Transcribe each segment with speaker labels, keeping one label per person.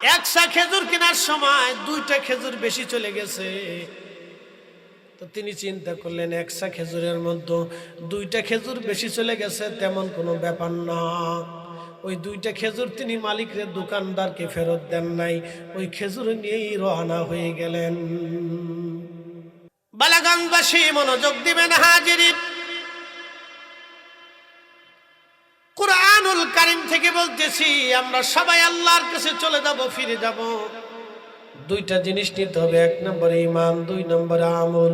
Speaker 1: একশা খেজুর কেনার সময় 2টা খেজুর বেশি চলে গেছে। তো তিনি চিন্তা করলেন একশা খেজুরের মধ্যে 2টা খেজুর বেশি চলে গেছে, তেমন কোনো ব্যাপার না। ওই 2টা খেজুর তিনি মালিকের দোকানদারকে ফেরত দেন নাই, ওই খেজুর নিয়েই রওনা হয়ে গেলেন। বালাগঞ্জবাসী মনোযোগ দিবেন হাজিরিন, কুরআনুল কারীম থেকে বলতেছি, আমরা সবাই আল্লাহর কাছে চলে যাব, ফিরে যাব। 2টা জিনিস নিতে হবে, 1 নম্বর ঈমান, 2 নম্বর আমল।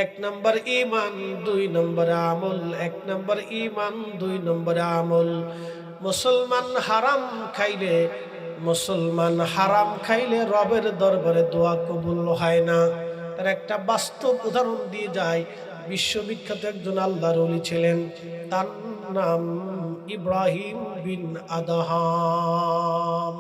Speaker 1: 1 নম্বর ঈমান, 2 নম্বর আমল। 1 নম্বর ঈমান, 2 নম্বর আমল। মুসলমান হারাম খাইলে রবের দরবারে দোয়া কবুল হয় না। তার একটা বাস্তব উদাহরণ দিয়ে যায়। বিশ্ববিখ্যাত একজন আল্লাহর ওলি ছিলেন, তার নাম ইব্রাহিম বিন আদহাম।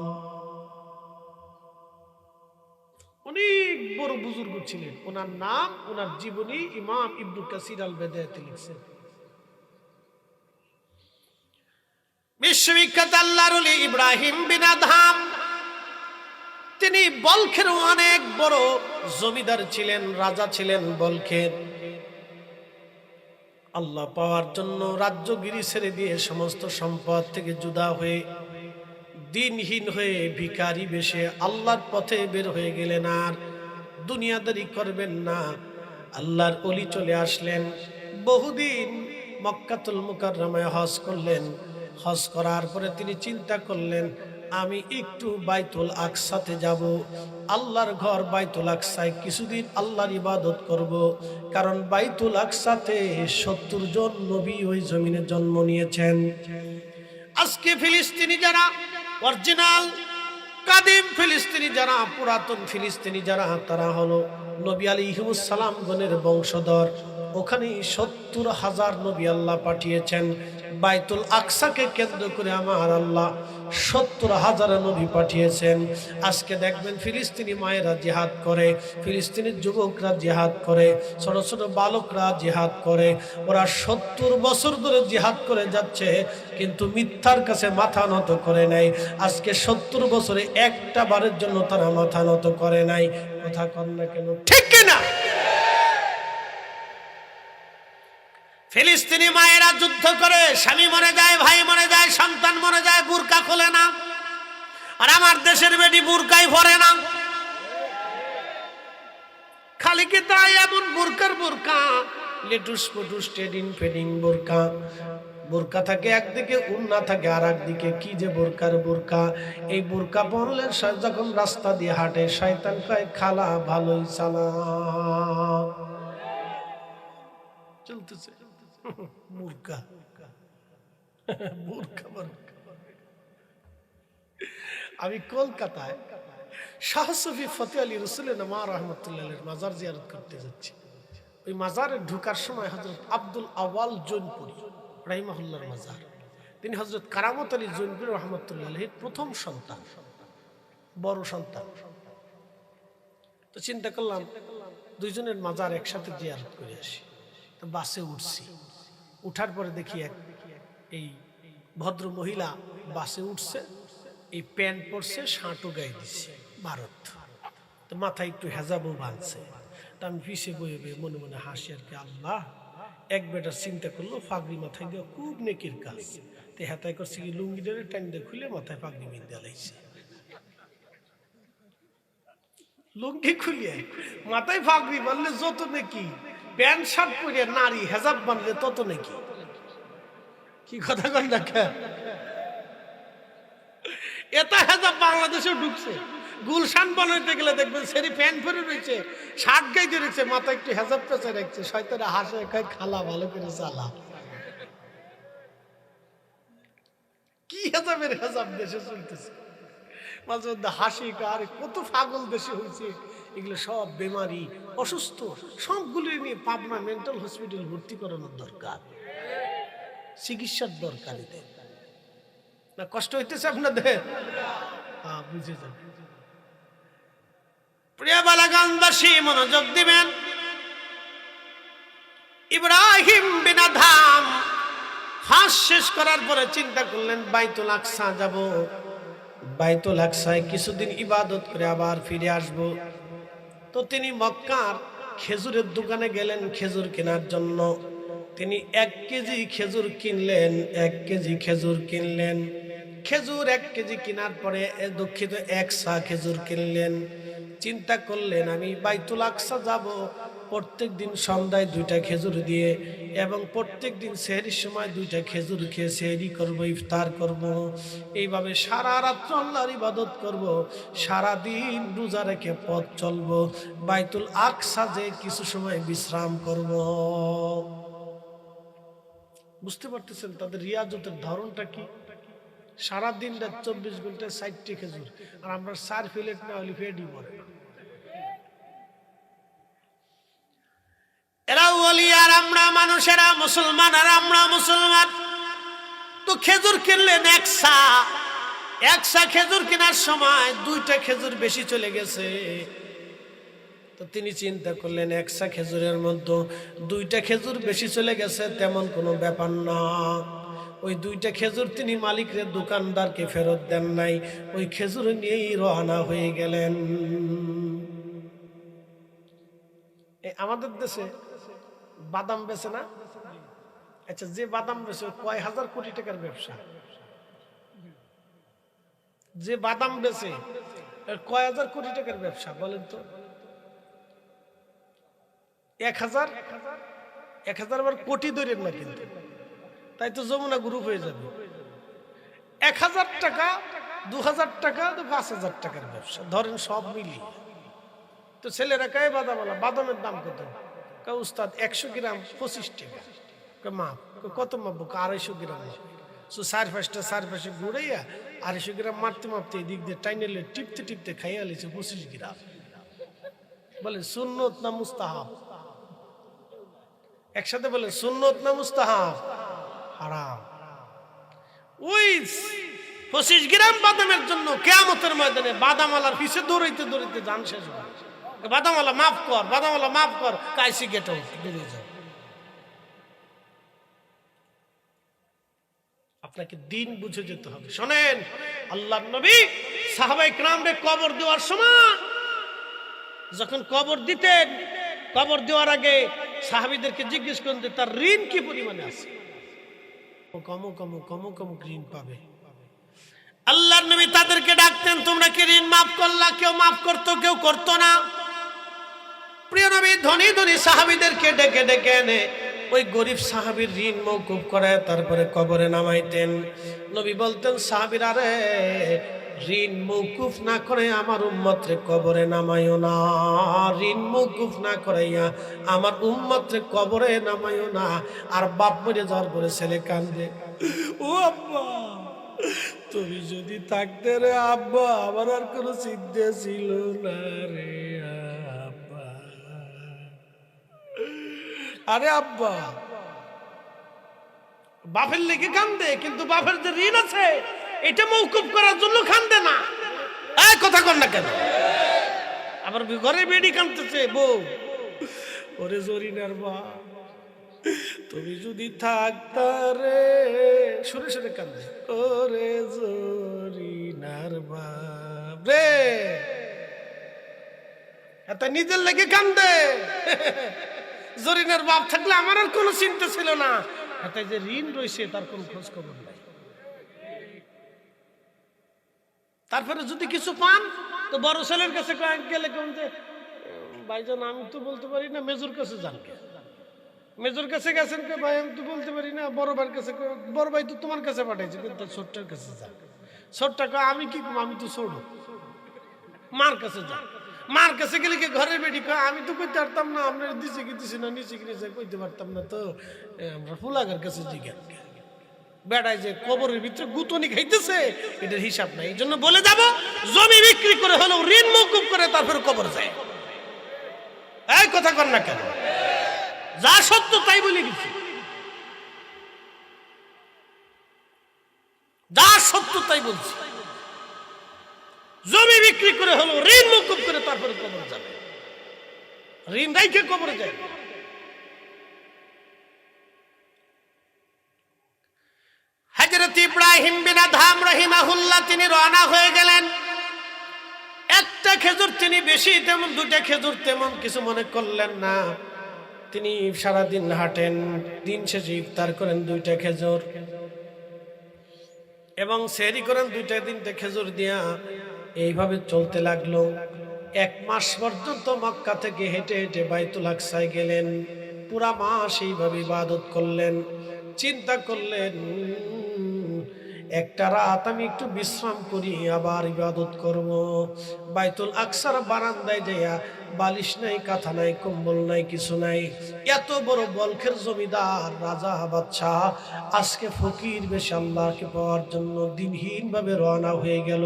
Speaker 1: অনেক বড় বুজুর্গ ছিলেন। ওনার নাম, ওনার জীবনী ইমাম ইবনে কাসির আল বিদায়াতে লিখছেন। বিশ্ববিখ্যাত আল্লাহর ওলি ইব্রাহিম বিন আদহাম, তিনি বলখের অনেক বড় জমিদার ছিলেন, রাজা ছিলেন বলখের। আল্লাহ পাওয়ার জন্য রাজ্যগিরি ছেড়ে দিয়ে সমস্ত সম্পদ থেকে জুদা হয়ে, দিনহীন হয়ে, ভিখারি বেশে আল্লাহর পথে বের হয়ে গেলেন। আর দুনিয়াদারি করবেন না, আল্লাহর ওলি চলে আসলেন। বহুদিন মক্কাতুল মুকাররমায় হজ করলেন। হজ করার পরে তিনি চিন্তা করলেন, আমি একটু বাইতুল আকসাতে যাব, আল্লাহর ঘর বাইতুল আকসায় কিছুদিন আল্লাহর ইবাদত করব। কারণ বাইতুল আকসাতে 70 জন নবী ওই জমিনে জন্ম নিয়েছেন। আজকে ফিলিস্তিনি যারা অরিজিনাল কাদিম ফিলিস্তিনি যারা, পুরাতন ফিলিস্তিনি যারা, তারা হলো নবী আলাইহিস সালাম গণের বংশধর। ওখানে 70,000 নবী আল্লাহ পাঠিয়েছেন। বাইতুল আকসাকে কেন্দ্র করে আমার আল্লাহ 70,000 নবী পাঠিয়েছেন। আজকে দেখবেন ফিলিস্তিনি মায়েরা জিহাদ করে, ফিলিস্তিনের যুবকরা জিহাদ করে, ছোট ছোট বালকরা জিহাদ করে। ওরা 70 বছর ধরে জিহাদ করে যাচ্ছে, কিন্তু মিথ্যার কাছে মাথা নত করে নাই। আজকে 70 বছরে একটা বারের জন্য তারা মাথা নত করে নাই। কথা কন না কেন, ঠিক কিনা? ফিলিস্তিনি মায়েরা যুদ্ধ করে, স্বামী মরে যায়, ভাই মরে যায়, সন্তান মরে যায়, বুরকা খোলে না। আর আমার দেশের বেটি বুরকাই ভরে না, খালি কি তাই এমন বুরকার বুরকা, লেটুস পুটুস টেডিং ফেডিং বুরকা। বুরকা থাকে একদিকে, উন্না থাকে আর একদিকে। কি যে বুরকার বুরকা! এই বুরকা পরলে যখন রাস্তা দিয়ে হাঁটে, শয়তান কয় খালা ভালোই চালা। চলতেছে বুরকা বুরকা। আমি কলকাতায় শাহ সুফি ফতেহ আলী রসুলেনামা রহমতুল্লাহের মাজার জিয়ারত করতে যাচ্ছি। ওই মাজারে ঢুকার সময় হযরত আব্দুল আওয়াল জৌনপুরি রাহিমাহুল্লাহর মাজার। তিনি হযরত কারামত আলী জৌনপুরি রহমতুল্লাহের প্রথম সন্তান, বড় সন্তান। তো চিন্তা করলাম দুইজনের মাজার একসাথে জিয়ারত করে আসি। তো বাসে উঠছি, উঠার পরে দেখি এই ভদ্র মহিলা বাসে উঠছে, এই প্যান্ট পরছে, শাঁটও গায়ে দিচ্ছে, ভারত। তো মাথায় একটু হেজাবও বাঁধছে। তা আমি পিছিয়ে বয়ে বয়ে মনে মনে হাসি আর কি, আল্লাহ এক বেটার চিন্তা করলো পাগড়ি মাথায় দিয়ে খুব নেকির কাজ। তো হেতায় করছে কি, লুঙ্গি ডেরে টাইম দিয়ে খুলে মাথায় পাগড়ি বেঁধে লাইছে। লুঙ্গি খুলিয়ে মাথায় পাগড়ি বাঁধলে যত নাকি, প্যান্ট শার্ট পরে নারী হেজাব বাঁধলে তত নাকি। কি কথা কন না, এটা হেজাব বাংলাদেশেও ঢুকছে। গুলশান বানাইতে গেলে দেখবেন সেরি প্যান্ট পরে রয়েছে, শার্ট গাইতে রয়েছে, মাথায় একটু হেজাব পেঁচে রাখছে। শয়তানে হাসে, কয় খালা ভালো করে চালা। কি হেজাবের হেজাব দেশে চলতেছে। মাঝে মধ্যে হাসি, আর কত পাগল দেশে হয়েছে। এগুলো সব বেমারি, অসুস্থ, সবগুলো নিয়ে পাবনা মেন্টাল হসপিটাল ভর্তি করানোর দরকার, চিকিৎসার দরকার। এদের না কষ্ট হইতেছে আপনাদের? হ্যাঁ, বুঝে যান। প্রিয় বালাগঞ্জবাসী মনোযোগ দিবেন। ইব্রাহিম বিন আদহাম হজ শেষ করার পরে চিন্তা করলেন বাইতুল আকসা যাব। বাইতুল আকসায় কিছুদিন ইবাদত করে আবার ফিরে আসব। তো তিনি মক্কার খেজুরের দোকানে গেলেন খেজুর কেনার জন্য। তিনি 1 কেজি খেজুর কিনলেন, 1 কেজি খেজুর কিনলেন। খেজুর 1 কেজি কেনার পরে দুঃখিত 1 সা খেজুর কিনলেন। চিন্তা করলেন আমি বাইতুল আকসা যাব, প্রত্যেক দিন সন্ধ্যায় 2টা খেজুর দিয়ে এবং প্রত্যেক দিন সেহরির সময় 2টা খেজুর খেয়ে সেহরি করব, ইফতার করব। এইভাবে সারা রাত্র আল্লাহর ইবাদত করব, সারা দিন রোজা রেখে পথ চলব, বাইতুল আকসা যে কিছু সময় বিশ্রাম করব। বুঝতে পারতেছেন তাদের রিয়াজতের ধরনটা কি? সারা দিন রাত 24 ঘন্টায় 60টি খেজুর, আর আমরা 4 প্লেট না হলে ফেডি পড়ে না। এরা ওলি আর আমরা মানুষেরা মুসলমান, আর আমরা মুসলমান। তো খেজুর কিনলেন 1 সা খেজুর কেনার সময় 2টা খেজুর বেশি চলে গেছে। তো তিনি চিন্তা করলেন 1 সা খেজুরের মধ্যে 2টা খেজুর বেশি চলে গেছে, তেমন কোনো ব্যাপার না। ওই 2টা খেজুর তিনি মালিকের দোকানদারকে ফেরত দেন নাই, ওই খেজুর নিয়েই রওনা হয়ে গেলেন। আমাদের দেশে বাদাম বেচে না? আচ্ছা, যে বাদাম বেচে কয় হাজার কোটি টাকার ব্যবসা। যে বাদাম বেচে কয় হাজার কোটি টাকার ব্যবসা বলেন তো? 1000 বার কোটি ধরেন না কিন্তু, তাই তো যমুনা গ্রুপ হয়ে যাবে। 1000 টাকা, 2000 টাকা, 5000 টাকার ব্যবসা ধরেন সব মিলিয়ে। তো ছেলেরা কায় বাদামওয়ালা, বাদামের দাম কত? উস্তাদ 100 গ্রাম 25 টাকা। মাপ কত মাপবো? 250 গ্রাম। চারপাশে ঘুরাইয়া 250 গ্রাম মারতে মারতে এদিক দিয়ে টাইনেলে টিপতে টিপতে খাইয়া লিছে 25 গ্রাম। বলে সুন্নত না মুস্তাহাব? একসাথে বলে সুন্নত না মুস্তাহাব? হারাম। ওই 25 গ্রাম বাদামের জন্য কিয়ামতের ময়দানে বাদামওয়ালার পিছে দৌড়াইতে দৌড়াইতে জান শেষ হয়। বাদামওয়ালা মাফ কর, বাদামওয়ালা মাফ কর, কাইসি গেট দূরে যাও। আপনাকে দিন বুঝে যেতে হবে। শোনেন, আল্লাহর নবী সাহাবায়ে কেরামকে কবর দেওয়ার সময় যখন কবর দিতেন, কবর দেওয়ার আগে সাহাবীদেরকে জিজ্ঞেস করেন যে তার ঋণ কি পরিমাণে আছে। কম ঋণ পাবে। আল্লাহর নবী তাদেরকে ডাকতেন, তোমরা কি ঋণ মাফ করলা? কেউ মাফ করতো, কেউ করতো না। প্রিয় নবী ধনী ধনী সাহাবীদেরকে ডেকে ডেকে এনে ওই গরিব সাহাবীর ঋণ মওকুফ করে তারপরে কবরে নামাইতেন। নবী বলতেন, সাহাবীরা রে, ঋণ মওকুফ না করে আমার উম্মতরে কবরে নামাইও না। ঋণ মওকুফ না করাইয়া আমার উম্মতরে কবরে নামাইও না। আর বাপ মরে যাওয়ার পরে ছেলে কান্দে, ও আব্বা তুমি যদি থাকতে রে আব্বা, আমার আর কোনো চিন্তা ছিল না রে আব্বা। আরে আব্বা, বাপের লেগে কান্দে, কিন্তু বাপের যে ঋণ আছে এটা মওকুফ করার জন্য কান্দে না। এই কথা কর না কেন? আবার ঘরে বেডি কান্দতেছে বউ, ওরে জরিনার বাপ তুমি যদি থাকতা রে, সুরে সুরে কান্দে, ওরে জরিনার বাপ রে। এত নিজের লেগে কান্দে। জরিনার বাপ থাকলে আমার আর কোনো চিন্তা ছিল না। হাতে যে ঋণ রয়েছে তার কোন খোঁজ খবর নাই। তারপরে যদি কিছু পান তো বড় ছেলের কাছে গেলে কোন যে ভাইজান আমি তো বলতে পারি না, মেজর কাছে যান। মেজর কাছে গেছেন, ভাই আমি তো বলতে পারি না। বড় ভাইয়ের কাছে, বড় ভাই তো তোমার কাছে পাঠাইছে, কিন্তু ছোট্টার কাছে যান। ছোট্টা আমি কি আমি তো ছোট, মার কাছে যান। মার কাছে গেলে কি ঘরের বেটি কয় আমি তো কইতে পারতাম না, আপনার দিছে কি দিছে না, নিচে কি নিচে কইতে পারতাম না, তো আমরা ফুলাগার কাছে জিজ্ঞাসা। বেড়ায় যে কবরের ভিতরে গুতনি খাইতেছে, এটার হিসাব নাই। এই জন্য বলে যাব, জমি বিক্রি করে হলেও ঋণ মওকুফ করে তারপরে কবর যায়। এই কথা কর না কেন? যা সত্য তাই বলে গেছি, যা সত্য তাই বলছি। জমি বিক্রি করে হলো ঋণ মওকুফ করে তারপরে কবর যাবে। ঋণ রাইখে কবরে যায়। হযরত ইব্রাহিম ইব্রাহিম বিন আদহাম রাহিমাহুল্লাহ তিনি রওনা হয়ে গেলেন। একটা খেজুর তিনি বেশি তেমন, দুটা খেজুর তেমন কিছু মনে করলেন না। তিনি সারাদিন হাঁটেন, দিন শেষে ইফতার করেন দুইটা খেজুর এবং সেহরি করেন দুইটা, তিনটা খেজুর দিয়া এইভাবে চলতে লাগলো। 1 মাস পর্যন্ত মক্কা থেকে হেঁটে হেঁটে বাইতুল আকসায় গেলেন। পুরা মাস এইভাবে ইবাদত করলেন। চিন্তা করলেন একটা রাত আমি একটু বিশ্রাম করি, আবার ইবাদত করব। বাইতুল আকসার বারান্দায় যাইয়া বালিশ নাই, কাঁথা নাই, কম্বল নাই, কিছু নাই। এত বড় বলখের জমিদার রাজা বাদশাহ আজকে ফকির বেশে আল্লাহকে পাওয়ার জন্য দিনহীন ভাবে রওনা হয়ে গেল।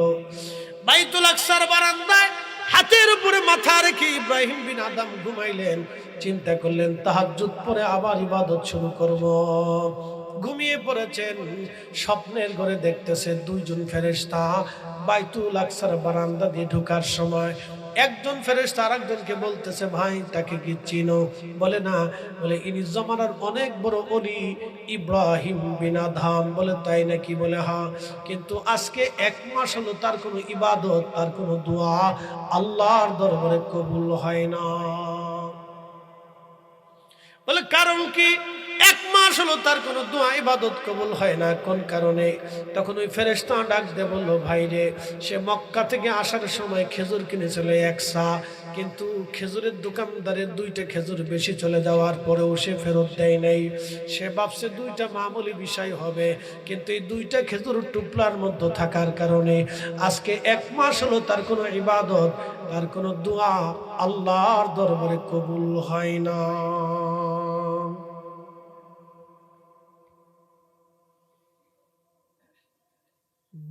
Speaker 1: বাইতুল আকসার বারান্দায় হাতের উপরে মাথা রেখে ইব্রাহিম বিন আদম ঘুমাইলেন। চিন্তা করলেন তাহাজ্জুদ পরে আবার ইবাদত শুরু করব। ঘুমিয়ে পড়েছেন। স্বপ্নের ঘরে দেখতেছে 2 জন ফেরেশতা বাইতুল আকসার বারান্দা দিয়ে ঢোকার সময় একজন ফেরেশতা আরেকজনকে বলতেছে, ভাই তাকে কি চিনো? বলে না। বলে ইনি জমানার অনেক বড় ওলি ইব্রাহিম বিন আদহাম। বলে তাই নাকি? বলে হ্যাঁ, কিন্তু আজকে 1 মাস হলো তার কোনো ইবাদত, তার কোনো দোয়া আল্লাহর দরবারে কবুল হয় না। বলে কারণ কি? 1 মাস হলো তার কোনো দোয়া ইবাদত কবুল হয় না। কোন কারণে? তখন ওই ফেরেশতা ডাক দিয়ে বলল, ভাই রে, সে মক্কা থেকে আসার সময় খেজুর কিনেছিল 1 সা, কিন্তু খেজুরের দোকানদারের 2টা খেজুর বেশি চলে যাওয়ার পরেও সে ফেরত দেয় নাই। সে ভাবছে 2টা মামুলি বিষয় হবে, কিন্তু এই 2টা খেজুর টুপলার মধ্যে থাকার কারণে আজকে 1 মাস হলো তার কোনো ইবাদত, তার কোনো দোয়া আল্লাহর দরবারে কবুল হয় না।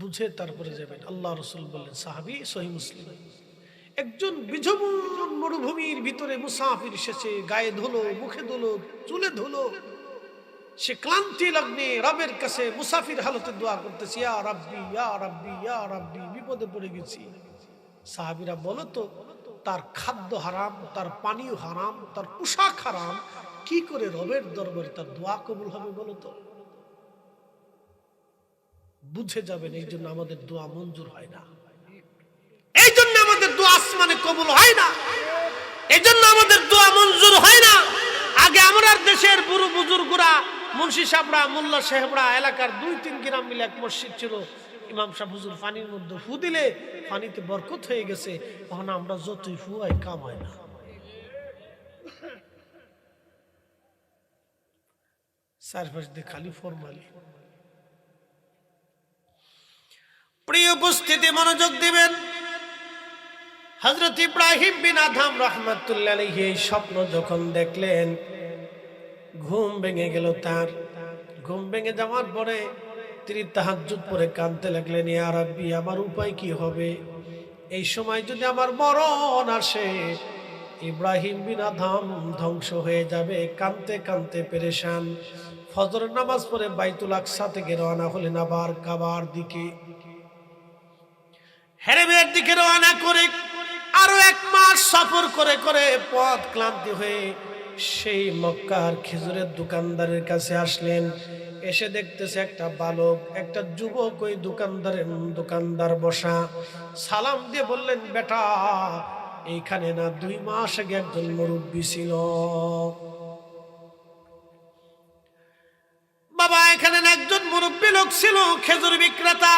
Speaker 1: বুঝে তারপরে যাবেন। আল্লাহ রাসূল বললেন, সাহাবী, সহিহ মুসলিম, একজন বিঝবন মরুভূমির ভিতরে মুসাফির এসেছে, গায়ে ধুলো, মুখে ধুলো, চুলে ধুলো। সে ক্লান্তি লগ্নে রবের কাছে মুসাফির হালতে দোয়া করতেছে, ইয়া রাব্বি, ইয়া রাব্বি, ইয়া রাব্বি, বিপদে পড়ে গেছি। সাহাবীরা বলো তো, তার খাদ্য হারাম, তার পানীয় হারাম, তার পোশাক হারাম, কি করে রবের দরবারে তার দোয়া কবুল হবে বলো তো? বুঝে যাবেন এই জন্য আমাদের দোয়া মঞ্জুর হয় না, এই জন্য আমাদের দোয়া আসমানে কবুল হয় না, এই জন্য আমাদের দোয়া মঞ্জুর হয় না। আগে আমরা দেশের বুড়ো বুজুর্গরা, মুন্সি সাহেবরা, মোল্লা সাহেবরা, এলাকার 2-3 গ্রাম মিলে এক মসজিদ ছিল। ইমাম সাহেব হুজুর পানির মধ্যে ফু দিলে পানিতে বরকত হয়ে গেছে। তখন আমরা যতই ফুয়াই কাম হয় না। চারপাশ দিয়ে খালি ফরমালি। প্রিয় উপস্থিতি, মনোযোগ দিবেন। হযরত ইব্রাহিম বিন আদহাম রাহমাতুল্লাহ আলাইহি এই স্বপ্ন যখন দেখলেন, ঘুম ভেঙে গেল তার। ঘুম ভেঙে যাওয়ার পরে তিনি তাহাজ্জুদ পড়ে কাঁদতে লাগলেন, ইয়া রাব্বি, আমার উপায় কি হবে? এই সময় যদি আমার মরণ আসে, ইব্রাহিম বিন আদহাম ধ্বংস হয়ে যাবে। কাঁদতে কাঁদতে পেরেশান। ফজর নামাজ পড়ে বাইতুল আকসা থেকে রওনা হলেন আবার কাবার দিকে, হেরেমের দিকে রওনা করে আরো 1 মাস সফর করে করে পথ ক্লান্তি হয়ে সেই মক্কার খেজুরের দোকানদারের কাছে আসলেন। এসে দেখতেছে একটা বালক, একটা যুবক ওই দোকানদার বসা। সালাম দিয়ে বললেন, বেটা, এইখানে না 2 মাস আগে একজন মুরব্বী ছিল? বাবা, এখানে না একজন মুরব্বী লোক ছিল, খেজুর বিক্রেতা।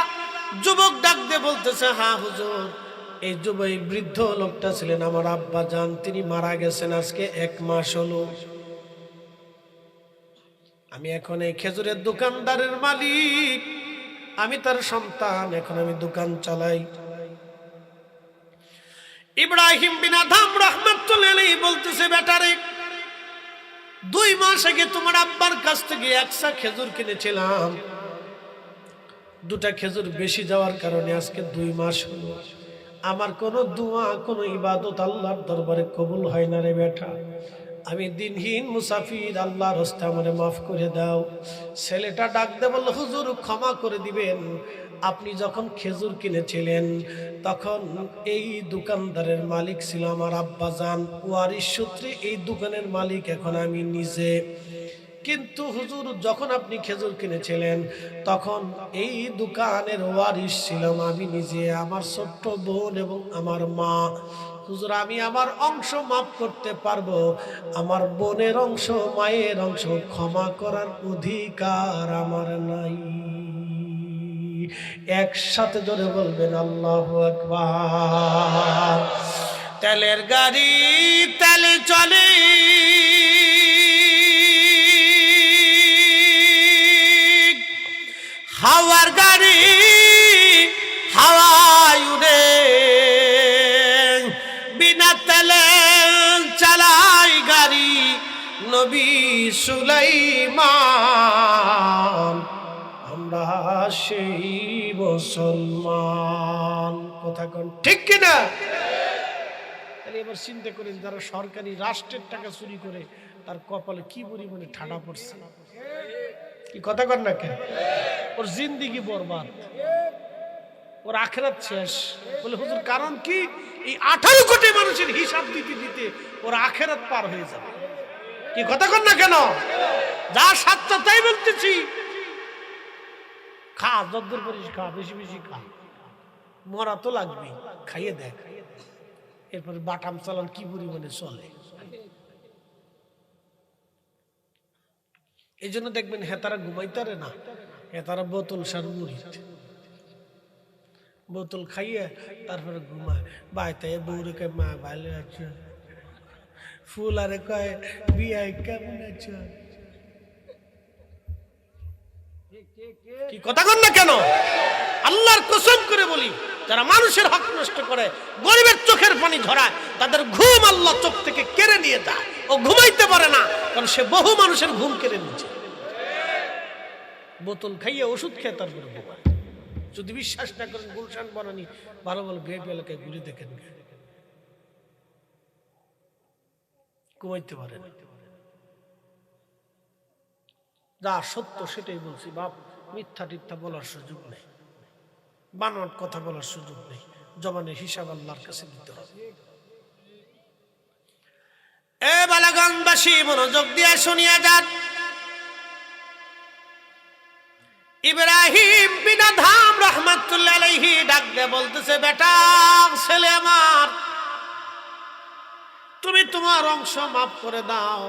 Speaker 1: যুবক ডাক দিয়ে বলতেছে, হ্যাঁ হুজুর, এই যুবক বৃদ্ধ লোকটা ছিলেন আমার আব্বা জান, তিনি মারা গেছেন আজকে 1 মাস হলো। আমি এখন এই খেজুরের দোকানদারের মালিক, আমি তার সন্তান, এখন আমি দোকান চালাই। ইব্রাহিম বিন আদহাম রাহমাতুল্লাহ আলাইহি বলতেছে, বেটারে, 2 মাস আগে তোমার আব্বার কাছ থেকে 1 সা খেজুর কিনেছিলাম। 2টা খেজুর বেশি যাওয়ার কারণে আজকে 2 মাস হলো। আমার কোনো দোয়া, কোনো ইবাদত আল্লাহর দরবারে কবুল হয় না রে বেটা। আমি দিনহীন মুসাফির, আল্লাহর হস্তে আমারে মাফ করে দাও। ছেলেটা ডাক দে বলল, হুজুর ক্ষমা করে দিবেন, আপনি যখন খেজুর কিনেছিলেন তখন এই দোকানদারের মালিক ছিল আমার আব্বাজান, ওয়ারিশ সূত্রে এই দোকানের মালিক এখন আমি নিজে। কিন্তু হুজুর যখন আপনি খেজুর কিনেছিলেন তখন এই দোকানের ওয়ারিশ ছিলাম আমি নিজে, আমার ছোট্ট বোন এবং আমার মা। হুজুর আমি আমার অংশ মাফ করতে পারবো, আমার বোনের অংশ মায়ের অংশ ক্ষমা করার অধিকার আমার নাই। একসাথে জোরে বলবেন আল্লাহু আকবার। তেলের গাড়ি তেলে চলে, হাওয়ার গাড়ি হাওয়ায় উড়ে, বিনা তেলে চালাই গাড়ি নবী সুলাইমান। আমরা সেই মুসলমান। কথা কোন ঠিক কিনা? তাহলে এবার চিন্তা করেন, যারা সরকারি রাষ্ট্রের টাকা চুরি করে তার কপালে কি পরিমাণে ঠাডা পড়ছে। কি কথা কর না কেন? ওর জিন্দিগি বরবাদ, ওর আখেরাত শেষ। বলে হুজুর কারণ কি? এই 18 কোটি মানুষের হিসাব দিতে দিতে ওর আখেরাত পার হয়ে যাবে। কি কথা কর না কেন? যা সাতটা তাই বলতেছি, খা, যদ্দূর পারিস খা, বেশি বেশি খা, মরা তো লাগবে, খাইয়ে দেখ। এরপরে বাটাম চালান কি পরিমাণে চলে। এই জন্য দেখবেন হেতারা ঘুমাইতারে না, হেতারা বোতল সার মুড়ি বোতল খাইয়ে তারপরে ঘুমায়। বাইতে বউরে কয় মা ভালো আছো, ফুল আরে কয় বিয়াই কেমন আছো। কি কথা কন না কেন? আল্লাহর কসম করে বলি, যারা মানুষের হক নষ্ট করে, গরিবের চোখের পানি ঝরায়, তাদের ঘুম আল্লাহ চোখ থেকে কেড়ে নিয়ে যায়। ও ঘুমাইতে পারে না, কারণ সে বহু মানুষের ঘুম কেড়ে নিচ্ছে। বোতল খাইয়ে ওষুধ খেয়ে তারপরে ঘুমায়। যদি বিশ্বাস না করেন, গুলশান বনানি ভালো ভালো গ্রেপ এলাকায় ঘুরে দেখেন, ঘুমাইতে পারে না। যা সত্য সেটাই বলছি বাপ, মিথ্যা টিথ্যা বলার সুযোগ নেই, বানোয়াট কথা বলার সুযোগ নেই। জবানের হিসাব আল্লাহর কাছে দিতে হবে। এ বালাগঞ্জবাসী মনোযোগ দিয়ে শুনিয়া যান। ইব্রাহিম বিন আদহাম রাহমাতুল্লাহ আলাইহি ডাক দিয়ে বলতেছে, বেটা ছেলে আমার, তুমি তোমার অংশ মাফ করে দাও,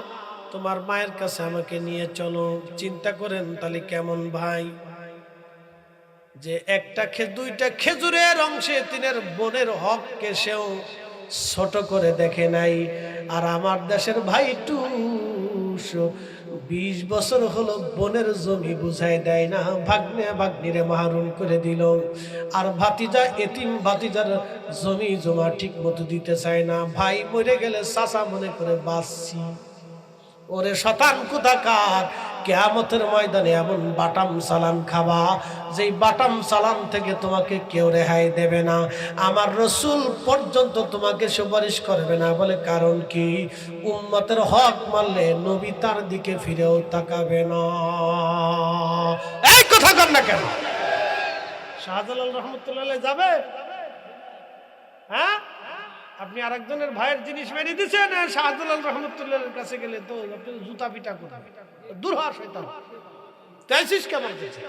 Speaker 1: তোমার মায়ের কাছে আমাকে নিয়ে চলো। চিন্তা করেন তাহলে কেমন ভাই, যে একটা দুইটা খেজুরের অংশে তিনের বোনের হককে সেও ছোট করে দেখে নাই। আর আমার দেশের ভাই 20 বছর হলো বোনের জমি বুঝাই দেয় না, ভাগ্নে ভাগ্নিরে মাহরুম করে দিল। আর ভাতিজা এতিম ভাতিজার জমি জমা ঠিক মতো দিতে চায় না। ভাই মরে গেলে চাচা মনে করে বাঁচছি। ওরে শতান কোথাকার, কিয়ামতের ময়দানে এমন বাটাম চালান খাবা, যেই বাটাম চালান থেকে তোমাকে কেউ রেহাই দেবে না। আমার রসুল পর্যন্ত তোমাকে সুপারিশ করবে না। বলে কারণ কি? উম্মতের হক মারলে নবী তার দিকে ফিরেও তাকাবে না। এই কথা কর না কেন? শাহজালাল রহমতুল্লাহ যাবে? হ্যাঁ, আপনি আরেকজনের ভাইয়ের জিনিস মেরে দিচ্ছেন, শাহজালাল রহমতুল্লাহর কাছে গেলে তো আপনি জুতা পিটা করবে। দূর হ শয়তান, তাইছিস কেমন দিচ্ছে?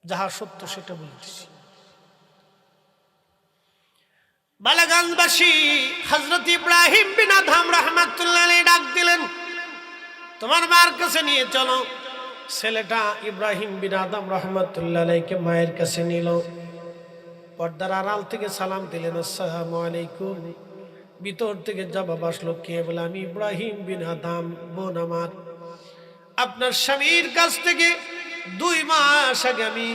Speaker 1: যাহা সত্য সেটা বলতেছি। বালাগঞ্জবাসী হযরত ইব্রাহিম বিন আদহাম রাহমাতুল্লাহ আলাইহি ডাক দিলেন, তোমার মার কাছে নিয়ে চলো। ছেলেটা ইব্রাহিম বিন আদহাম রাহমাতুল্লাহ আলাইহিকে মায়ের কাছে নিল। পর্দার আড়াল থেকে সালাম দিলেন, আসসালামু আলাইকুম। ভিতর থেকে জবাব আসলো, কে? বলে আমি ইব্রাহিম বিন আদহাম। বোন আমার, আপনার স্বামীর কাছ থেকে 2 মাস আগে আমি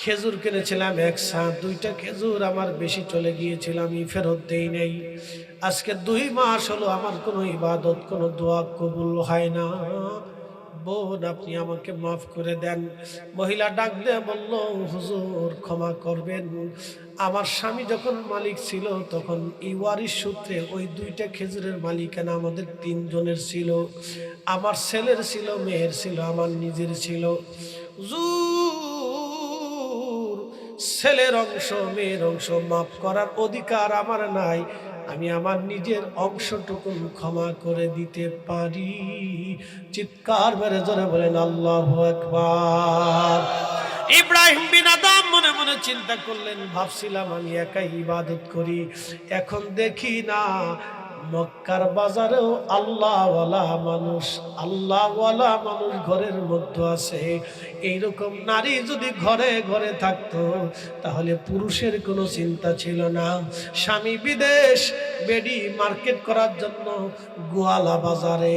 Speaker 1: খেজুর কিনেছিলাম একসাথ। 2টা খেজুর আমার বেশি চলে গিয়েছিল, আমি ফেরত দেই নাই। আজকে 2 মাস হলো আমার কোনো ইবাদত, কোনো দোয়া কবুল হয় না। বোন আপনি আমাকে মাফ করে দেন। মহিলা ডাক দিয়ে বলল, হুজুর ক্ষমা করবেন, আমার স্বামী যখন মালিক ছিল তখন এই ওয়ারিশ সূত্রে ওই 2টা খেজুরের মালিকানা আমাদের 3 জনের ছিল। আমার ছেলের ছিল, মেয়ের ছিল, আমার নিজের ছিল। হুজুর ছেলের অংশ মেয়ের অংশ মাফ করার অধিকার আমার নাই। আমি আমার নিজের অংশটুকু ক্ষমা করে দিতে পারি। চিৎকার মেরে জোরে বলেন আল্লাহু আকবার। ইব্রাহিম বিন আদম মনে মনে চিন্তা করলেন, ভাবছিলাম আমি একাই ইবাদত করি, এখন দেখি না মক্কার বাজারেও আল্লাহওয়ালা মানুষ ঘরের মধ্যে আছে। এইরকম নারী যদি ঘরে ঘরে থাকতো তাহলে পুরুষের কোনো চিন্তা ছিল না। স্বামী বিদেশ, বেডি মার্কেট করার জন্য গোয়ালা বাজারে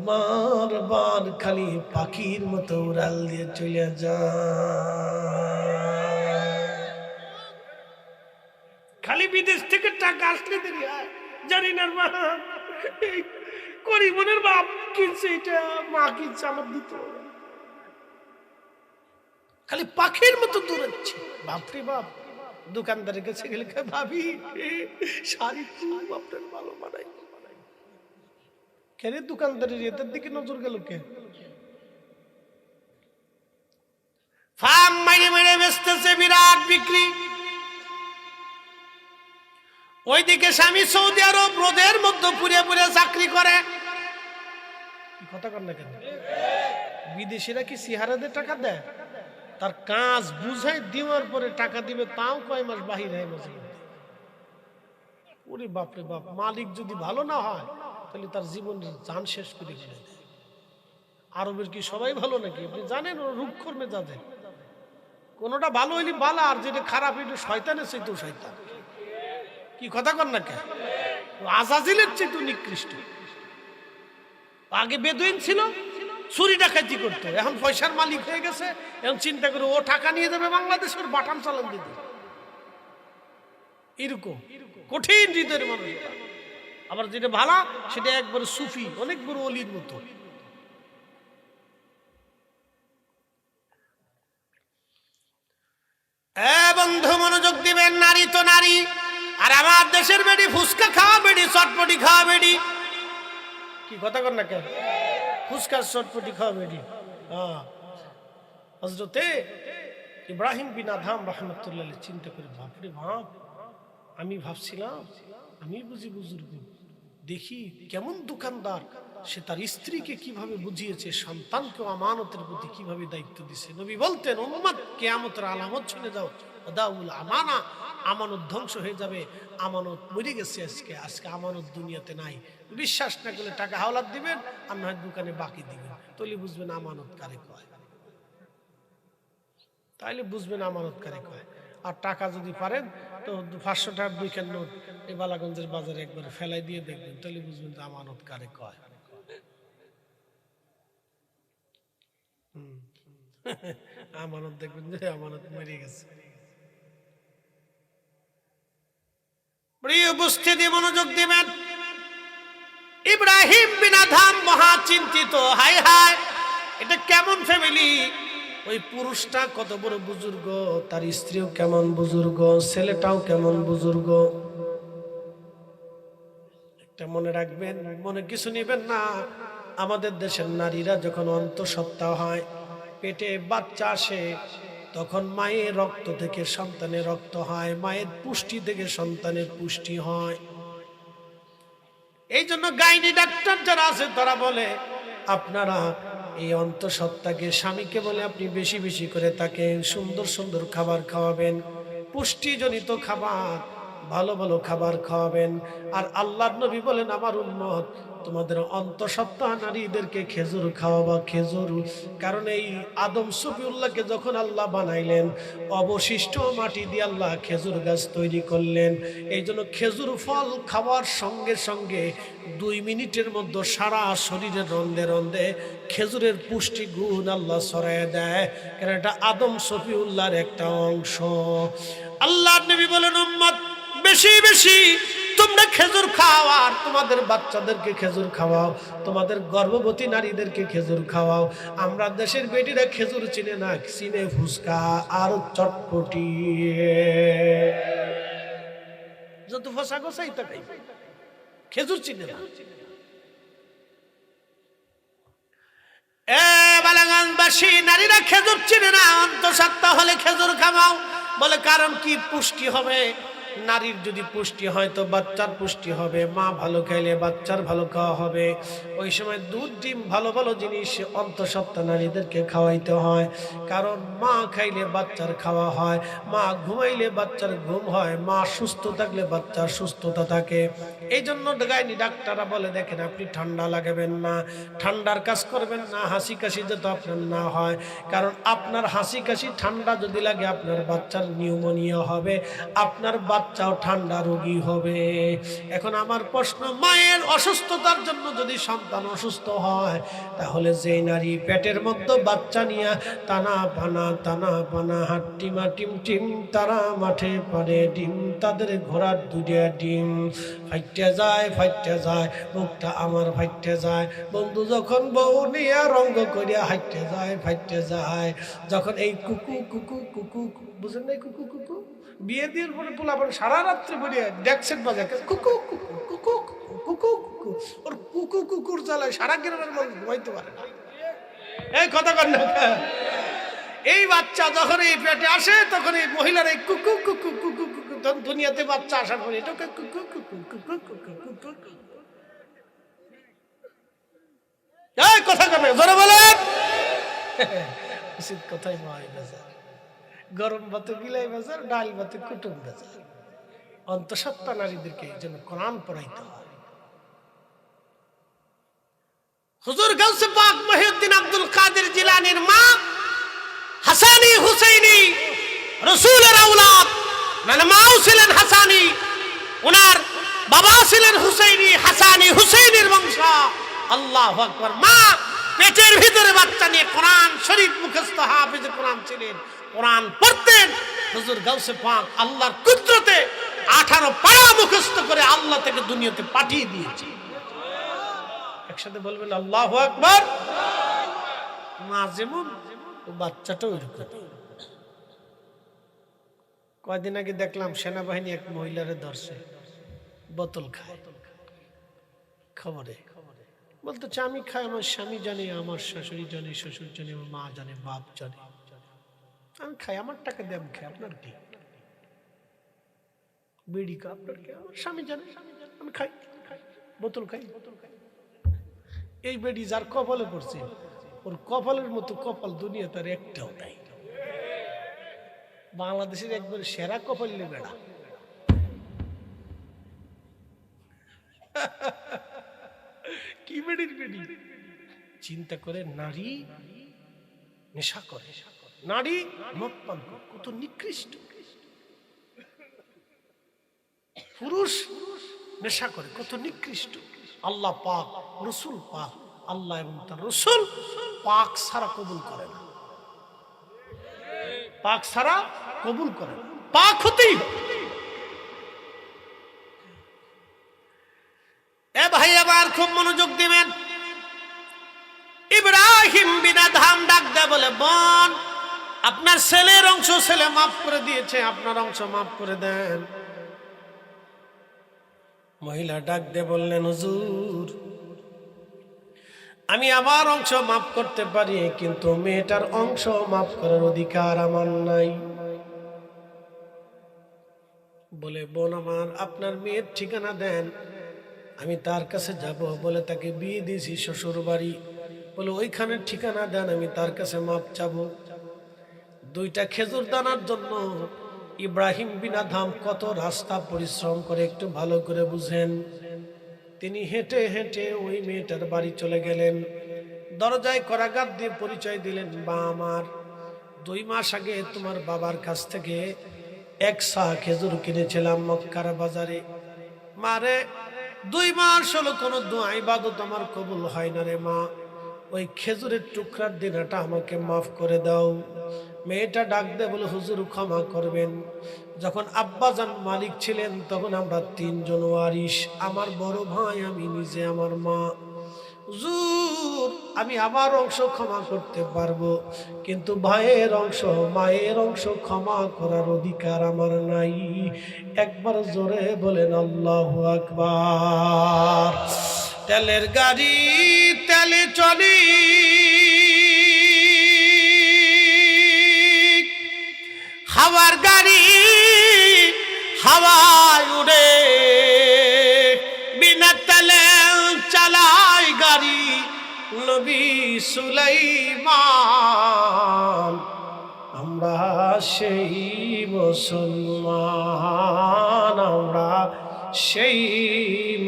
Speaker 1: বারবার খালি পাখির মতো উড়াল দিয়ে চলে যায়। খালি বিদেশ থেকে টাকা আসলে দেরি হয়, জানি না মা করিমনের বাপ কিনছে, এটা মা কিনছে, আমার দিত। খালি পাখির মতো দৌড়াচ্ছে। বাপরে বাপ, দোকানদারের কাছে গেলে ভাবি শাড়ি খুব আপনার ভালো বানাই। কেন দোকানদারের এদের দিকে নজর গেল কে? ফার্ম মাইরে মাইরে বেচতেছে, বিরাট বিক্রি। ওইদিকে স্বামী সৌদি আরব রোদের মধ্যে পুড়ে পুড়ে চাকরি করে। কি কথা কর না কেন? বিদেশিরা কি সিহারাদের টাকা দেয়? তার কাজ বুঝাই দেওয়ার পরে টাকা দিবে, তাও কয় মাস বাহির হয় মাঝে। ওরে বাপরে বাপ, মালিক যদি ভালো না হয় তাহলে তার জীবন জান শেষ করে ফেলে দেয়। আরবের কি সবাই ভালো নাকি? আপনি জানেন ওরা রূপক্ষর মেজাজে, কোনটা ভালো হইলে ভালো, আর যেটা খারাপ হইলে শয়তানের চাইতেও শয়তান। কি কথা কর না কেন? আজাজিলের চাইতেও নিকৃষ্ট। আগে বেদুইন ছিল, চুরি ডাকাতি করতো, এখন পয়সার মালিক হয়ে গেছে। এখন চিন্তা করে ও টাকা নিয়ে যাবে বাংলাদেশের বাটাম চালান দিতে। এরকম কঠিন হৃদয়ের মানুষ। আবার যেটা ভালো সেটা একবার সুফি, অনেক বড় অলির মতো। বন্ধু মনোযোগ দিবেন, নারী তো নারী। আর আমার দেশের বেডি ফুচকা খাওয়া বেডি, চটপটি খাওয়া বেডি। কি কথা কর না কেন? ফুচকা চটপটি খাওয়া বেডি। হযরতে ইব্রাহিম বিন আদম রাহমাতুল্লাহ চিন্তা করে, বাপরে বাপ, আমি ভাবছিলাম আমি বুঝি বুজুর্গ, দেখি কেমন দোকানদার, সে তার স্ত্রীকে কিভাবে বুঝিয়েছে, সন্তানকে আমানতের প্রতি কিভাবে দায়িত্ব দিছে। নবী বলতেন, উম্মত কিয়ামতের আলামত শুনে যাও, ওয়াদাউল আমানা, আমানত ধ্বংস হয়ে যাবে, আমানত মরে গেছে। আজকে আমানত দুনিয়াতে নাই। বিশ্বাস না করলে টাকা হাওলাত দিবেন, আর নয় দোকানে বাকি দিবেন, তাহলে বুঝবেন আমানত কারে কয়। তাইলে বুঝবেন আমানত কারে কয়। আর টাকা যদি পারেন তো 500 টাকার 2 খান নোট এই বালাগঞ্জের বাজারে একবার ফেলাই দিয়ে দেখবেন, তাহলে বুঝবেন যে আমানত কারে কয়। আমানত দেখবেন যে আমানত মরে গেছে। প্রিয় উপস্থিতি, মনোযোগ দিবেন। ইব্রাহিম বিন আদম মহা চিন্তিত, হাই হাই, এটা কেমন ফ্যামিলি? ওই পুরুষটা কত বড় বুজুর্গ, তার স্ত্রীও কেমন বুজুর্গ, ছেলেটাও কেমন বুজুর্গ। একটা মনে রাখবেন, মনে কিছু নেবেন না। আমাদের দেশের নারীরা যখন অন্তঃসত্ত্বা হয়, পেটে বাচ্চা আসে, তখন মায়ের রক্ত থেকে সন্তানের রক্ত হয়, মায়ের পুষ্টি থেকে সন্তানের পুষ্টি হয়। এই জন্য গাইনি ডাক্তার যারা আছে তারা বলে, আপনারা এই অন্তঃসত্ত্বাকে, স্বামীকে বলে আপনি বেশি বেশি করে তাকে সুন্দর সুন্দর খাবার খাওয়াবেন, পুষ্টিজনিত খাবার, ভালো ভালো খাবার খাওয়াবেন। আর আল্লাহর নবী বলেন, আমার উম্মত তোমাদের অন্তঃসত্ত্বা নারীদেরকে খেজুর খাওয়াবা, খেজুর। কারণ এই আদম সফিউল্লাহকে যখন আল্লাহ বানাইলেন, অবশিষ্ট মাটি দিয়ে আল্লাহ খেজুর গাছ তৈরি করলেন। এই জন্য খেজুর ফল খাওয়ার সঙ্গে সঙ্গে 2 মিনিটের মধ্যে সারা শরীরের রন্ধে রন্ধে খেজুরের পুষ্টি গুণ আল্লাহ ছড়ায় দেয়, কারণ এটা আদম সফিউল্লাহর একটা অংশ। আল্লাহর নবী বলেন, উম্মত বেশি বেশি তোমরা খেজুর খাও, আর তোমাদের বাচ্চাদেরকে খেজুর খাওয়াও, তোমাদের গর্ভবতী নারীদেরকে খেজুর খাওয়াও। আমরা দেশের বেটিরা খেজুর চিনে না, চিনে ফুচকা আর চটপটি। যত ফসা গোসাই তাকাই, খেজুর চিনে না। বালাগঞ্জবাসী নারীরা খেজুর চিনে না, অন্তঃসত্ত্বা হলে খেজুর খাওয়াও। বলে কারণ কি? পুষ্টি হবে। নারীর যদি পুষ্টি হয় তো বাচ্চার পুষ্টি হবে, মা ভালো খাইলে বাচ্চার ভালো খাওয়া হবে। ওই সময় দুধ ডিম ভালো ভালো জিনিস অন্তঃসত্ত্বা নারীদেরকে খাওয়াইতে হয়, কারণ মা খাইলে বাচ্চার খাওয়া হয়, মা ঘুমাইলে বাচ্চার ঘুম হয়, মা সুস্থ থাকলে বাচ্চার সুস্থতা থাকে। এই জন্য গাইনি ডাক্তাররা বলে দেখেন আপনি ঠান্ডা লাগাবেন না, ঠান্ডার কাজ করবেন না, হাসি কাশি যাতে আপনার না হয়, কারণ আপনার হাসি কাশি ঠান্ডা যদি লাগে আপনার বাচ্চার নিউমোনিয়া হবে, আপনার বাচ্চাও ঠান্ডা রোগী হবে। এখন আমার প্রশ্ন, মায়ের অসুস্থতার জন্য যদি সন্তান অসুস্থ হয়, তাহলে যে নারী পেটের মধ্যে বাচ্চা নিয়ে টানা পানা হাট্টিমা টিম টিম তারা মাঠে পারে ডিম, তাদের ঘোড়ার দুইটা ডিম ফাইটে যায়, মুখটা আমার ফাইটে যায়। বন্ধু যখন বউ নিয়ে রঙ্গ করিয়া হাইটে যায়, ফাইটে যায়, যখন এই কুকু কুকু কুকু বুঝেন নাই, কুকু কুকু বিয়ে দিয়ে পরে পোলাপন সারা রাত্রে বলিয়া ডেকসেট বাজায় কুকু কুকু কুকু কুকু কুকু, ওর কুকু কুকুর জ্বালায় সারা গ্রামের মানুষ ঘুমাইতে পারে না। এই কথা কর না। এই বাচ্চা যখন এই পেটে আসে তখন এই মহিলার এই কুকু কুকু কুকু কুকু, তখন দুনিয়াতে বাচ্চা আসার পরে এটা কুকু কুকু কুকু কুকু কুকু। এই কথা কর না, জোরে বলেন। উচিত কথাই মহাই বাজার, গরম ভাতে বিলাই বাজার, ডাল ভাতে কুটুম বাজার। অন্তঃসত্ত্বা নারীদেরকে এই জন্য কোরআন পড়াইতে হয়। হুজুর গাউসে পাক মহিউদ্দিন আব্দুল কাদের জিলানীর মা হাসানি হুসাইনি রাসূলের আওলাদ, মানে মাও ছিলেন হাসানি, ওনার বাবা ছিলেন হুসাইনি, হাসানি হুসাইনের বংশ। আল্লাহু আকবার। মা পেটের ভিতরে বাচ্চা নিয়ে কোরআন শরীফ মুখস্থ হাফেজে কোরআন ছিলেন, কোরআন পড়তেন। হুজুর গাউসে পাক আল্লাহর কুদরতে 18 পারা মুখস্থ করে আল্লাহ থেকে দুনিয়াতে পাঠিয়ে দিয়েছে। একসাথে বলবেন আল্লাহু আকবার। মা যেমন বাচ্চাটাও এরকম। কয়দিন আগে দেখলাম সেনাবাহিনী এক মহিলারে ধরছে, বোতল খায়। খবরে বলতেছে আমি খাই, আমার স্বামী জানে, আমার শাশুড়ি জানে, শ্বশুর জানে, আমার মা জানে, বাপ জানে, আমি খাই, আমার টাকা দিয়ে আমি খাই, আপনার কি? বিড়ি খা, আপনার কি? আমার স্বামী জানে, আমি খাই, বোতল খাই। এই বেডি যার কপালে পড়ছে, ওর কপালের মতো কপাল দুনিয়া তার একটাও নাই। বাংলাদেশের একবার সেরা কপাল বেড়া। কি বেডির বেডি চিন্তা করে, নারী নেশা করে, নারী মদ পান করে, কত নিকৃষ্ট। পুরুষ নেশা করে, কত নিকৃষ্ট। আল্লাহ পাক, রসুল পাক, আল্লাহ এবং তার রসুল পাক ছাড়া কবুল করে না, পাক ছাড়া কবুল করে না, পাক হতেই হবে। এ ভাই আবার খুব মনোযোগ দিবেন। ইব্রাহিম বিন আদহাম ডাক দেয় বলে, বোন আপনার ছেলের অংশ ছেলে মাফ করে দিয়েছে, আপনার অংশ মাফ করে দেন। মহিলা ডাক দিয়ে বললেন, হুজুর আমি আমার অংশ মাফ করতে পারি, কিন্তু মেয়েটার অংশ মাফ করার অধিকার আমার নাই। বলে, বোন আমার আপনার মেয়ের ঠিকানা দেন, আমি তার কাছে যাব। বলে, তাকে বিয়ে দিয়েছি শ্বশুর বাড়ি। বলে, ওইখানের ঠিকানা দেন, আমি তার কাছে মাপ চাবো। 2টা খেজুর দানার জন্য ইব্রাহিম বিন আদহাম কত রাস্তা পরিশ্রম করে একটু ভালো করে বুঝেন। তিনি হেঁটে হেঁটে ওই মেয়েটার বাড়ি চলে গেলেন। দরজায় করাঘাত দিয়ে পরিচয় দিলেন, বা আমার 2 মাস আগে তোমার বাবার কাছ থেকে 1 সা খেজুর কিনেছিলাম মক্কার বাজারে। মারে 2 মাস হলো কোনো দোয়া ইবাদত আমার কবুল হয় না রে মা, ওই খেজুরের টুকরার দিনাটা আমাকে মাফ করে দাও। মেয়েটা ডাক দেয় বলে, হুজুর ক্ষমা করবেন, যখন আব্বাজান মালিক ছিলেন তখন আমরা 3 জন ওয়ারিশ, আমার বড় ভাই, আমি নিজে, আমার মা। হুজুর আমি আমার অংশ ক্ষমা করতে পারবো, কিন্তু ভাইয়ের অংশ, মায়ের অংশ ক্ষমা করার অধিকার আমার নাই। একবার জোরে বলেন আল্লাহু আকবার। তেলের গাড়ি তেলে চলি, হাওয়ার গাড়ি হাওয়ায় উড়ে, বিনা তেলে চালায় গাড়ি নবী সুলাইমান। আমরা সেই মুসলমান, আমরা সেই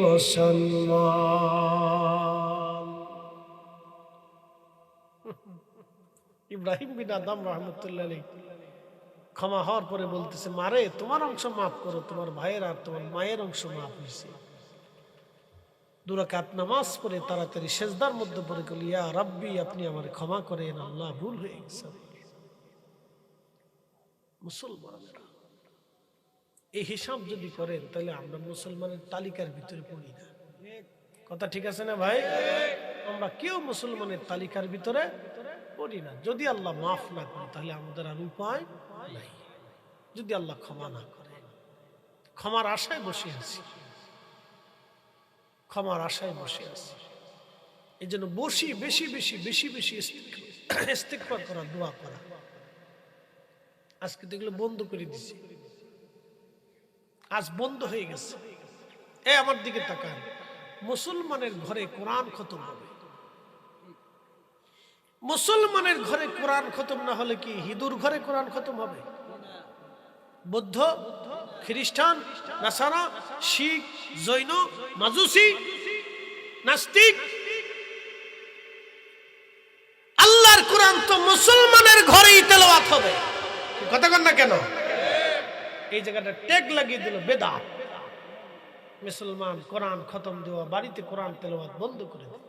Speaker 1: মুসলমান। ইব্রাহিম বিন আদম রহমতুল্লাহ আলাইহি ক্ষমা হওয়ার পরে বলতেছে, মারে তোমার অংশ মাফ করো, তোমার ভাইয়ের আর তোমার মায়ের অংশ মাফ হয়েছে। 2 রাকাত নামাজ পড়ে তাড়াতাড়ি সেজদার মধ্যে পড়ে গেল, ইয়া রাব্বি, আপনি আমার ক্ষমা করেন, আল্লাহ ভুল হয়ে গেছে। মুসলমানেরা এই হিসাব যদি করেন তাহলে আমরা মুসলমানের তালিকার ভিতরে পড়ি না। কথা ঠিক আছে না ভাই? আমরা কেউ মুসলমানের তালিকার ভিতরে পড়ি না। যদি আল্লাহ মাফ না করে তাহলে আমাদের আর উপায় নাই। যদি আল্লাহ ক্ষমা না করে, ক্ষমার আশায় বসে আছি, ক্ষমার আশায় বসে আছি। এই জন্য বেশি বেশি বেশি বেশি বেশি ইস্তিগফার করা, দোয়া করা। আজকে তো এগুলো বন্ধ করে দিছি, আজ বন্ধ হয়ে গেছে। এই আমার দিকে তাকান, মুসলমানের ঘরে কোরআন খতম হবে। মুসলমানের ঘরে কোরআন খতম না হলে কি হিন্দুর ঘরে কোরআন খতম হবে? বৌদ্ধ, খ্রিস্টান, নাসারা, শিখ, জৈন, মাজুসি, নাস্তিক, আল্লাহর কোরআন তো মুসলমানের ঘরেই তেলাওয়াত হবে। কথা কন না কেন? এই জায়গাটা ট্যাগ লাগিয়ে দিল বেদাত। মুসলমান কোরআন খতম দেওয়া, বাড়িতে কোরআন তেলাওয়াত বন্ধ করে দিল।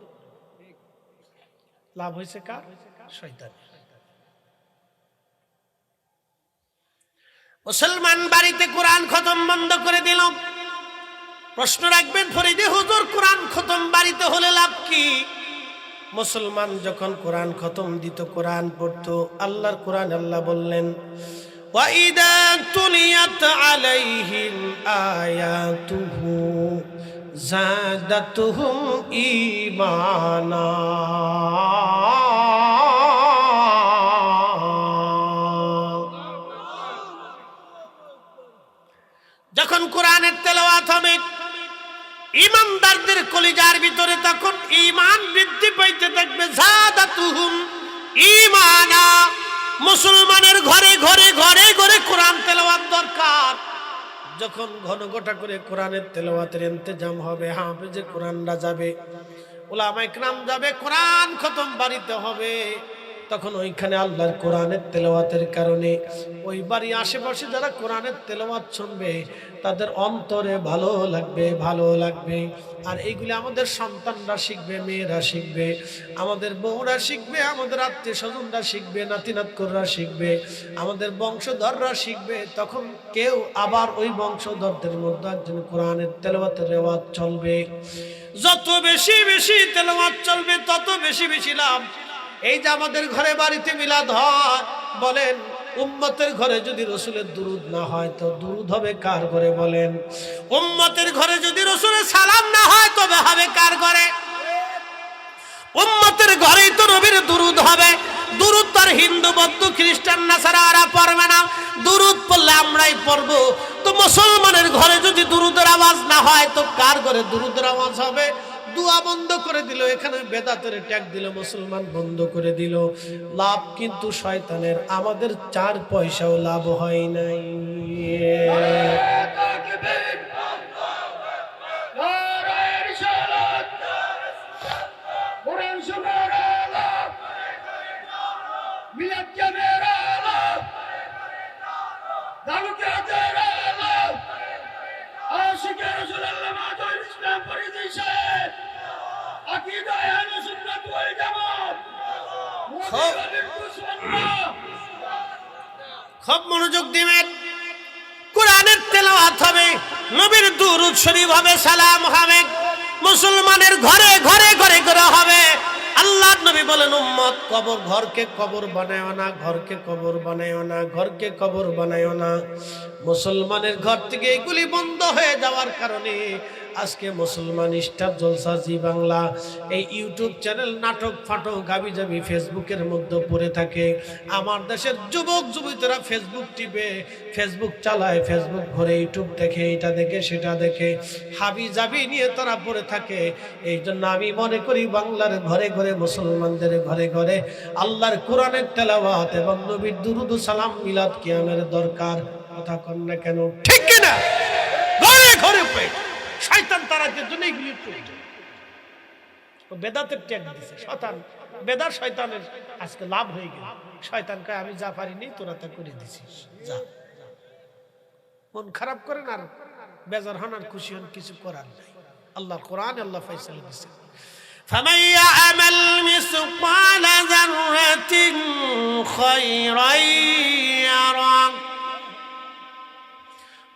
Speaker 1: লাভ হয়েছে কার? শয়তানের। মুসলমান বাড়িতে কোরআন খতম বন্ধ করে দিল। প্রশ্ন রাখবেন ফরিদে হুজুর, কোরআন খতম বাড়িতে হলে লাভ কি? মুসলমান যখন কোরআন খতম দিত, কোরআন পড়তো, আল্লাহর কোরআন আল্লাহ বললেন, وَإِذَا تُلِيَتْ عَلَيْهِمْ آيَاتُهُ زَادَتْهُمْ إِيمَانًا। যখন কোরআনের তেলাওয়াত হবে ইমানদারদের কলিজার ভিতরে, তখন ঈমান বৃদ্ধি পাইতে থাকবে। যাদাতুহুম ঈমানা। মুসলমানের ঘরে ঘরে ঘরে ঘরে কোরআন তেলাওয়াত দরকার। যখন ঘন ঘটা করে কোরআনের তেলাওয়াতের ইন্তজাম হবে, হাফেজে কোরআনরা যাবে, উলামায়ে কেরাম যাবে, কোরআন খতম বাড়িতে হবে, তখন ওইখানে আল্লাহর কোরআনের তেলাওয়াতের কারণে ওই বাড়ির আশেপাশে যারা কোরআনের তেলাওয়াত শুনবে তাদের অন্তরে ভালো লাগবে, ভালো লাগবে। আর এইগুলি আমাদের সন্তানরা শিখবে, মেয়েরা শিখবে, আমাদের বউরা শিখবে, আমাদের আত্মীয় স্বজনরা শিখবে, নাতি নাতকুররা শিখবে, আমাদের বংশধররা শিখবে। তখন কেউ আবার ওই বংশধরদের মধ্যে একজন কোরআনের তেলাওয়াতের রেওয়াজ চলবে। যত বেশি বেশি তেলাওয়াত চলবে তত বেশি বেশি লাভ। এই যে আমাদের ঘরে বাড়িতে মিলাদ হয়, বলেন উম্মতের ঘরে যদি রসুলের দুরুদ না হয় তো দুরুদ হবে কার ঘরে? বলেন উম্মতের ঘরে যদি রসুলের সালাম না হয় তবে হবে কার ঘরে? উম্মতের ঘরেই তো নবীর দুরুদ হবে। দুরুদ তার হিন্দু, বৌদ্ধ, খ্রিস্টান, নাসারা পড়বে না, দুরুদ পড়লে আমরাই পড়বো। তো মুসলমানের ঘরে যদি দুরুদের আওয়াজ না হয় তো কার ঘরে দুরুদের আওয়াজ হবে? দুয়া বন্ধ করে দিল, এখানে বেদাতের ট্যাগ দিল, মুসলমান বন্ধ করে দিল। লাভ কিন্তু শয়তানের, আমাদের 4 পয়সাও লাভ হয় নাই। খুব মনোযোগ দিবেন। কোরআনের তেলাওয়াত হবে, নবীর দুরূদ শরীফ হবে, সালাম হবে, মুসলমানের ঘরে ঘরে ঘরে ঘরে হবে। আল্লাহর নবী বলেন, উম্মত কবর, ঘরকে কবর বানায়ও না, ঘরকে কবর বানায়ও না, ঘরকে কবর বানায়ও না। মুসলমানের ঘর থেকে এগুলি বন্ধ হয়ে যাওয়ার কারণে আজকে মুসলমান স্টার জলসা জি বাংলা এই ইউটিউব চ্যানেল নাটক ফাটক গাবি যাবি ফেসবুকের মধ্যে পড়ে থাকে। আমার দেশের যুবক যুবতীরা ফেসবুক টিপে, ফেসবুক চালায়, ফেসবুক ঘুরে, ইউটিউব দেখে, এটা দেখে সেটা দেখে, হাবি জাবি নিয়ে তারা পড়ে থাকে। এই জন্য আমি মনে করি বাংলার ঘরে ঘরে, মুসলমানদের ঘরে ঘরে আল্লাহর কোরআনের তেলাওয়াত এবং নবীর দুরুদ সালাম মিলাদ কিয়ামের দরকার। কথা কন না কেন? ঠিক কিনা? ঘরে ঘরে শয়তান তারাকে জন্য এগুলি প্রয়োজন। বেদাতের ট্যাগ দিছে শয়তান, বেদাত শয়তানের আজকে লাভ হয়ে গেল। শয়তান কয় আমি যা পারিনি তোরা তা করে দিছিস, যা। মন খারাপ করেন আর বেজার হন আর খুশি হন, কিছু করার নাই। আল্লাহ কোরআন আল্লাহ ফয়সালা দিছে, فمن يعمل مثقال ذرة خيرا يره।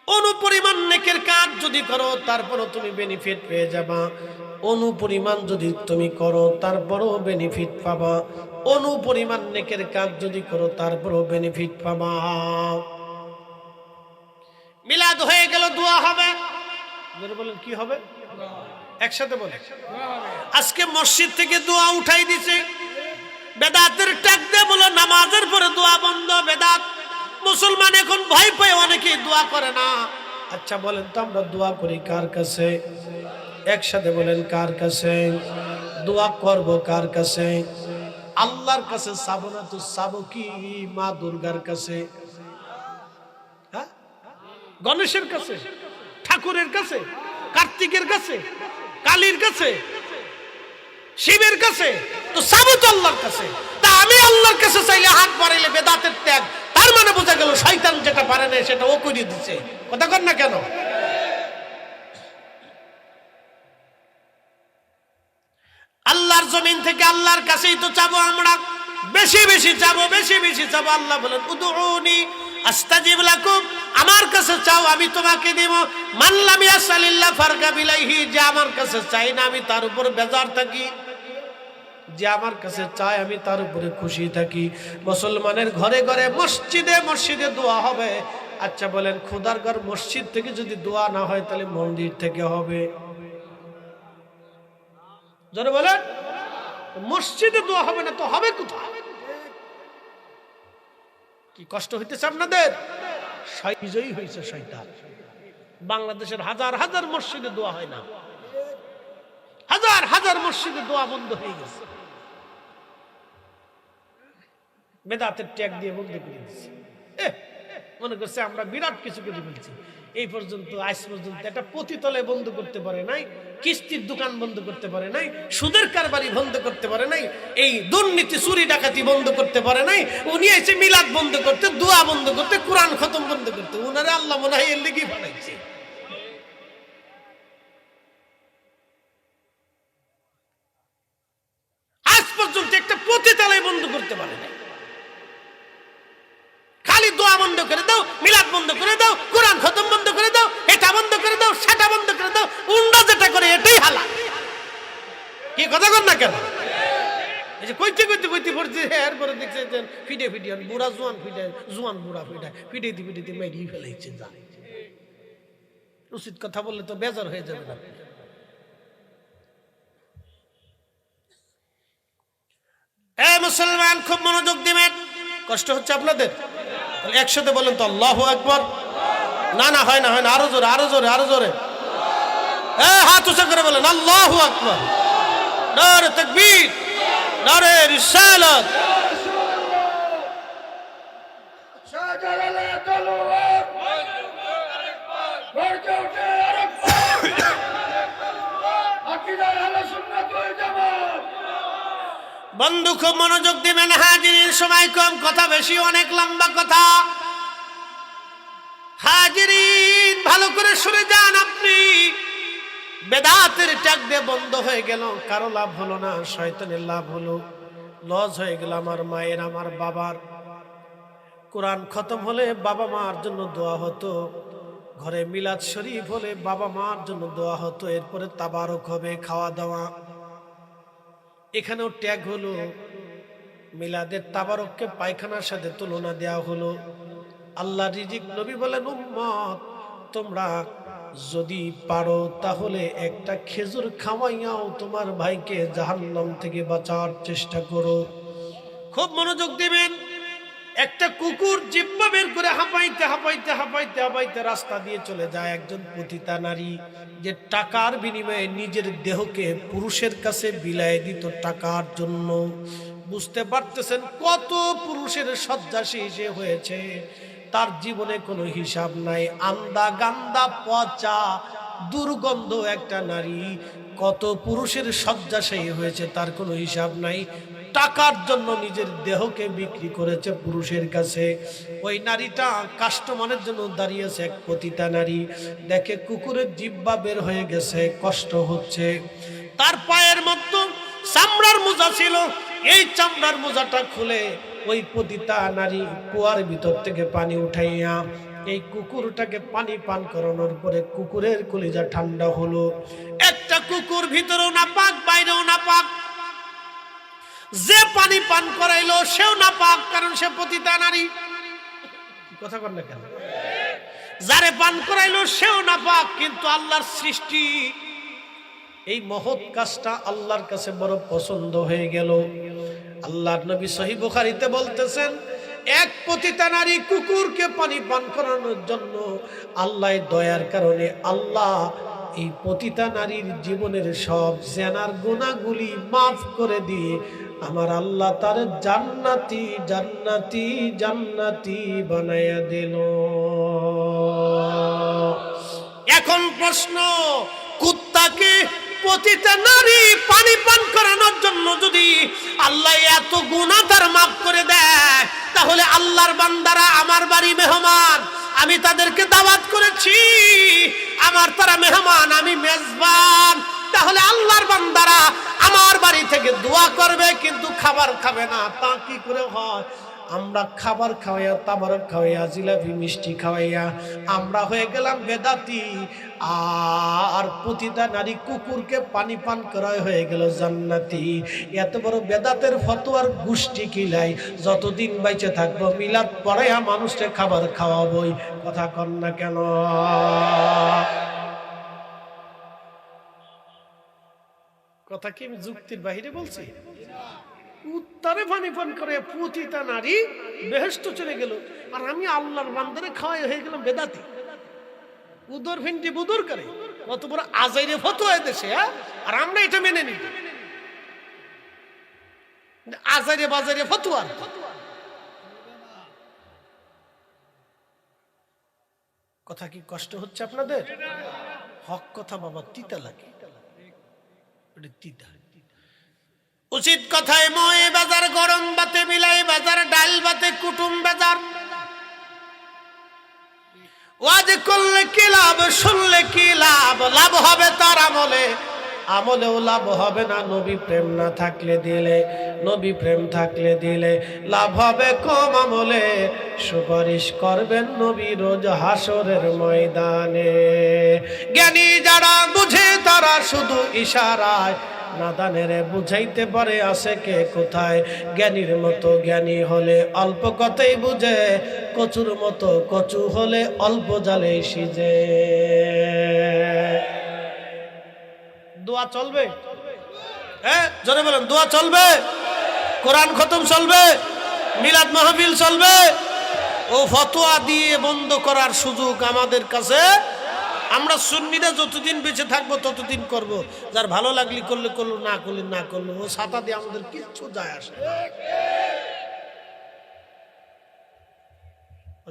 Speaker 1: অনুপরিমাণ নেকের কাজ যদি করো তারপরও তুমি বেনিফিট পেয়ে যাবা। অনুপরিমাণ যদি তুমি করো তারপরও বেনিফিট পাবা। অনুপরিমাণ নেকের কাজ যদি করো তারপরও বেনিফিট পাবা। মিলাদ হয়ে গেল, দোয়া হবে। বলেন কি হবে? একসাথে বলে, আজকে মসজিদ থেকে দোয়া উঠাই দিছে। বেদাতের ট্যাগ দিয়ে বলো নামাজের পরে দোয়া বন্ধ, বেদাত। মুসলমান এখন ভয় পেয়ে অনেকেই দোয়া করে না। আচ্ছা বলেন তো আমরা দোয়া করি কার কাছে? একসাথে বলেন কার কাছে? দোয়া করব কার কাছে? আল্লাহর কাছে চাবো না তো চাবো কি মা দুর্গার কাছে? হ্যাঁ, গণেশের কাছে, ঠাকুরের কাছে, কার্তিকের কাছে, কালীর কাছে, শিবের কাছে? তো চাবো তো আল্লাহর কাছে। তা আমি আল্লাহর কাছে চাইলে হাত বাড়াইলে বেদাতের ত্যাগ, তার মানে বোঝা গেল শয়তান যেটা পারে না সেটা ও করে দিচ্ছে। কথা কর না কেন? আল্লাহর জমিন থেকে আল্লাহর কাছেই তো চাবো আমরা, বেশি বেশি চাবো, বেশি বেশি চাবো। আল্লাহ বলেন উদউনি আস্তাজিব লাকুম, আমার কাছে চাও আমি তোমাকে দেব। মান লাম ইয়াসালিল্লাহ ফারগা বিলাইহি, যে আমার কাছে চাই না আমি তার উপর বেজার থাকি, যে আমার কাছে চায় আমি তার উপরে খুশি থাকি। মুসলমানের ঘরে ঘরে, মসজিদে মসজিদে দোয়া হবে। আচ্ছা বলেন খোদার ঘর মসজিদ থেকে যদি দোয়া না হয় তাহলে মন্দির থেকে হবে? যারা বলেন মসজিদে দোয়া হবে না তো হবে কোথায়? কি কষ্ট হইতেছে আপনাদের? বিজয়ী হয়েছে শয়তান। বাংলাদেশের হাজার হাজার মসজিদে দোয়া হয় না, হাজার হাজার মসজিদে দোয়া বন্ধ হয়ে গেছে। বেদাতের ট্যাগ দিয়ে বন্ধ করে দিচ্ছে। মনে করছে আমরা বিরাট কিছু করে ফেলছি। এই পর্যন্ত আজ পর্যন্ত একটা পতিতলে বন্ধ করতে পারে নাই, কিস্তির দোকান বন্ধ করতে পারে নাই, সুদের কারবারি বন্ধ করতে পারে নাই, এই দুর্নীতি চুরি ডাকাতি বন্ধ করতে পারে নাই। উনি এসে মিলাদ বন্ধ করতে, দোয়া বন্ধ করতে, কোরআন খতম বন্ধ করতে। উনারে আল্লাহ মনে হয় এর লেগেই বানাইছে। আজ পর্যন্ত একটা পতিতালয় বন্ধ করতে পারে নাই। খালি দোয়া বন্ধ করে দাও, মিলাদ বন্ধ করে দাও, কোরআন খতম বন্ধ করে দাও, এটা বন্ধ করে দাও, সেটা বন্ধ করে দাও। উন্ডা যেটা করে এটাই হালাল। কি কথা কর না কেন? এই যে কইতে কইতে কইতে পড়ছে, এরপরে দেখছে যে ফিডে ফিডে বুড়া জোয়ান ফিডে, জোয়ান বুড়া ফিডে ফিডেতে ফিডেতে মেরিয়ে ফেলাইছে। যা উচিত কথা বললে তো বেজার হয়ে যাবে না। মুসলমান খুব মনোযোগ দিবেন। কষ্ট হচ্ছে আপনাদের? একসাথে বলেন তো আল্লাহু আকবার। না না হয় না, হয় না, আরো জোরে, আরো জোরে, আরো জোরে। হাত উঁচা করে বলেন আল্লাহু আকবার। নারে তাকবীর, নারে রিসালাত। বন্ধু খুব মনোযোগ দিবেন। হাজিরির সময় কম, কথা বেশি, অনেক লম্বা কথা। হাজিরিন ভালো করে শুনে যান। আপনি বেদাতের ট্যাগ দিয়ে বন্ধ হয়ে গেল, কারো লাভ হলো না, শয়তানের লাভ হলো, লস হয়ে গেল আমার মায়ের, আমার বাবার। কোরআন খতম হলে বাবা মার জন্য দোয়া হতো, ঘরে মিলাদ শরীফ হলে বাবা মার জন্য দোয়া হতো, এরপরে তাবারক হবে, খাওয়া দাওয়া। এখানেও ট্যাগ হলো, মিলাদের তাবারককে পায়খানার সাথে তুলনা দেওয়া হলো। আল্লাহ রিজিক, নবী বলেন উম্মত তোমরা যদি পারো তাহলে একটা খেজুর খাওয়াইয়াও তোমার ভাইকে জাহান্নাম থেকে বাঁচার চেষ্টা করো। খুব মনোযোগ দিবেন। একটা কুকুর জিহ্বা বের করে হাঁপাইতে হাঁপাইতে হাঁপাইতে হাঁপাইতে রাস্তা দিয়ে চলে যায়। একজন পতিতা নারী যে টাকার বিনিময়ে নিজের দেহকে পুরুষের কাছে বিলায় দিত টাকার জন্য। বুঝতে পারতেছেন কত পুরুষের শয্যাশী সে হয়েছে, তার জীবনে কোনো হিসাব নাই। আন্দা গান্দা পচা দুর্গন্ধ একটা নারী, কত পুরুষের শয্যাশী হয়েছে তার কোনো হিসাব নাই। টাকার জন্য নিজের দেহকে বিক্রি করেছে পুরুষের কাছে। ওই নারীটা কাস্টমারের জন্য দাঁড়িয়েছে, এক পতিতা নারী। দেখে কুকুরের জিহ্বা বের হয়ে গেছে, কষ্ট হচ্ছে। তার পায়ের মধ্যে চামড়ার মোজা ছিল, এই চামড়ার মোজাটা খুলে ওই পতিতা নারী কুয়ার ভিতর থেকে পানি উঠাইয়া এই কুকুরটাকে পানি পান করানোর পরে কুকুরের কলিজা ঠান্ডা হলো। একটা কুকুর ভিতরেও না পাক বাইরেও না পাক, যে পানি পান করাইলো সেও না পাক, কারণ সে পতিতা নারী। কথা বল না কেন? যারে পান করাইলো সেও না পাক, কিন্তু আল্লাহর সৃষ্টি এই মহৎ কাজটা আল্লাহর কাছে বড় পছন্দ হয়ে গেল। আল্লাহর নবী সহিহ বুখারীতে বলতেছেন, এক পতিতা নারী কুকুরকে পানি পান করানোর জন্য আল্লাহর দয়ার কারণে আল্লাহ এই পতিতা নারীর জীবনের সব জেনার গুনাহগুলি মাফ করে দিয়ে আমার আল্লাহ তার জান্নাতি জান্নাতি জান্নাতি বানায়া দিল। এখন প্রশ্ন, কুত্তাকে পতিতা নারী পানি পান করানোর জন্য যদি আল্লাহ এত গুনাহ তার মাফ করে দেয়, তাহলে আল্লাহর বান্দারা আমার বাড়ি মেহমান, আমি তাদেরকে দাওয়াত করেছি, আমার তারা মেহমান, আমি মেজবান, তাহলে আল্লাহর বান্দারা আমার বাড়ি থেকে দোয়া করবে কিন্তু খাবার খাবে না। তা কি করে হয়? আমরা খাবার খাওয়াইয়া, তাবারক খাওয়াইয়া, জিলাপি মিষ্টি খাওয়াইয়া আমরা হয়ে গেলাম বেদাতি, আর পতিতা নারী কুকুরকে পানি পান করা হয়ে গেল জান্নাতি। এত বড় বেদাতের ফতোয়ার গোষ্ঠী কিলাই যতদিন বাইচে থাকবো মিলাদ পড়াইয়া মানুষকে খাবার খাওয়াবই। কথা কন না কেন? কথা কি আমি যুক্তির বাহিরে বলছি? উত্তরে পানি পান করে পতিতা নারী বেহেশতে চলে গেল, আর আমি আল্লাহর বান্দারে খাওয়াই হয়ে গেলাম বেদাতি। উদর ভিন্ডি বুদুর করে কত বড় আজাইরে ফতোয়া দেশে, আর আমরা এটা মেনে নিব। আজাইরে বাজারে ফতোয়া। কথা কি কষ্ট হচ্ছে আপনাদের? হক কথা বাবা, তিতা লাগে, তিতা। উচিত কথায় ময়ে বাজার, গরম বাতে মিলাই বাজার, ডাল বাতে কুটুম বাজার। ওয়াজ করলে কি লাভ, শুনলে কি লাভ? লাভ হবে তার আমলে, আমলেও লাভ হবে না নবী প্রেম না থাকলে দিলে। নবী প্রেম থাকলে দিলে লাভ হবে কম আমলে, সুপারিশ করবেন নবী রোজ হাসরের ময়দানে। জ্ঞানী যারা বুঝে তারা শুধু ইশারায়, নাদানের বুঝাইতে পারে আছে কে কোথায়। জ্ঞানীর মতো জ্ঞানী হলে অল্প কথাই বুঝে, কচুর মতো কচু হলে অল্প জালে সিজে। দোয়া চলবে? হ্যাঁ জোরে বলেন, দোয়া চলবে, কোরআন খতম চলবে, মিলাদ মাহফিল চলবে। ও ফতোয়া দিয়ে বন্ধ করার সুযোগ আমাদের কাছে। আমরা সুন্নিরা যতদিন বেঁচে থাকবো ততদিন করব, যার ভালো লাগলি করলে করলো, না করলে না করলো, ও ছাতা দিয়ে আমাদের কিচ্ছু যায় আসে।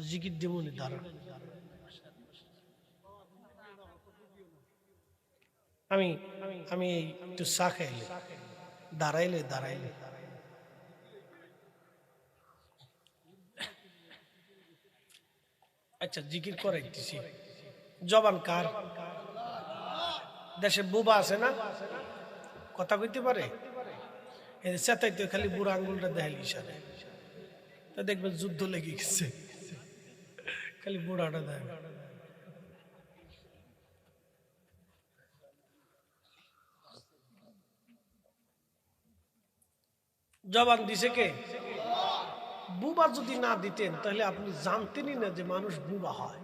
Speaker 1: জিকির দিমুনি দাঁড়া, আমি আমি একটু চা খাইলে দাঁড়াইলে দাঁড়াইলে আচ্ছা জিকির করাইতেছি। জবান কার? দেশে বুবা আছে না, কথা কইতে পারে, চেতাইতে খালি বুড়া আঙ্গুলটা দেখাইল ইশারে, তা দেখবেন যুদ্ধ লেগে গেছে, খালি বুড়াটা দেয়। জবান দিছে কে? বুবা যদি না দিতেন তাহলে আপনি জানতেনই না যে মানুষ বুবা হয়।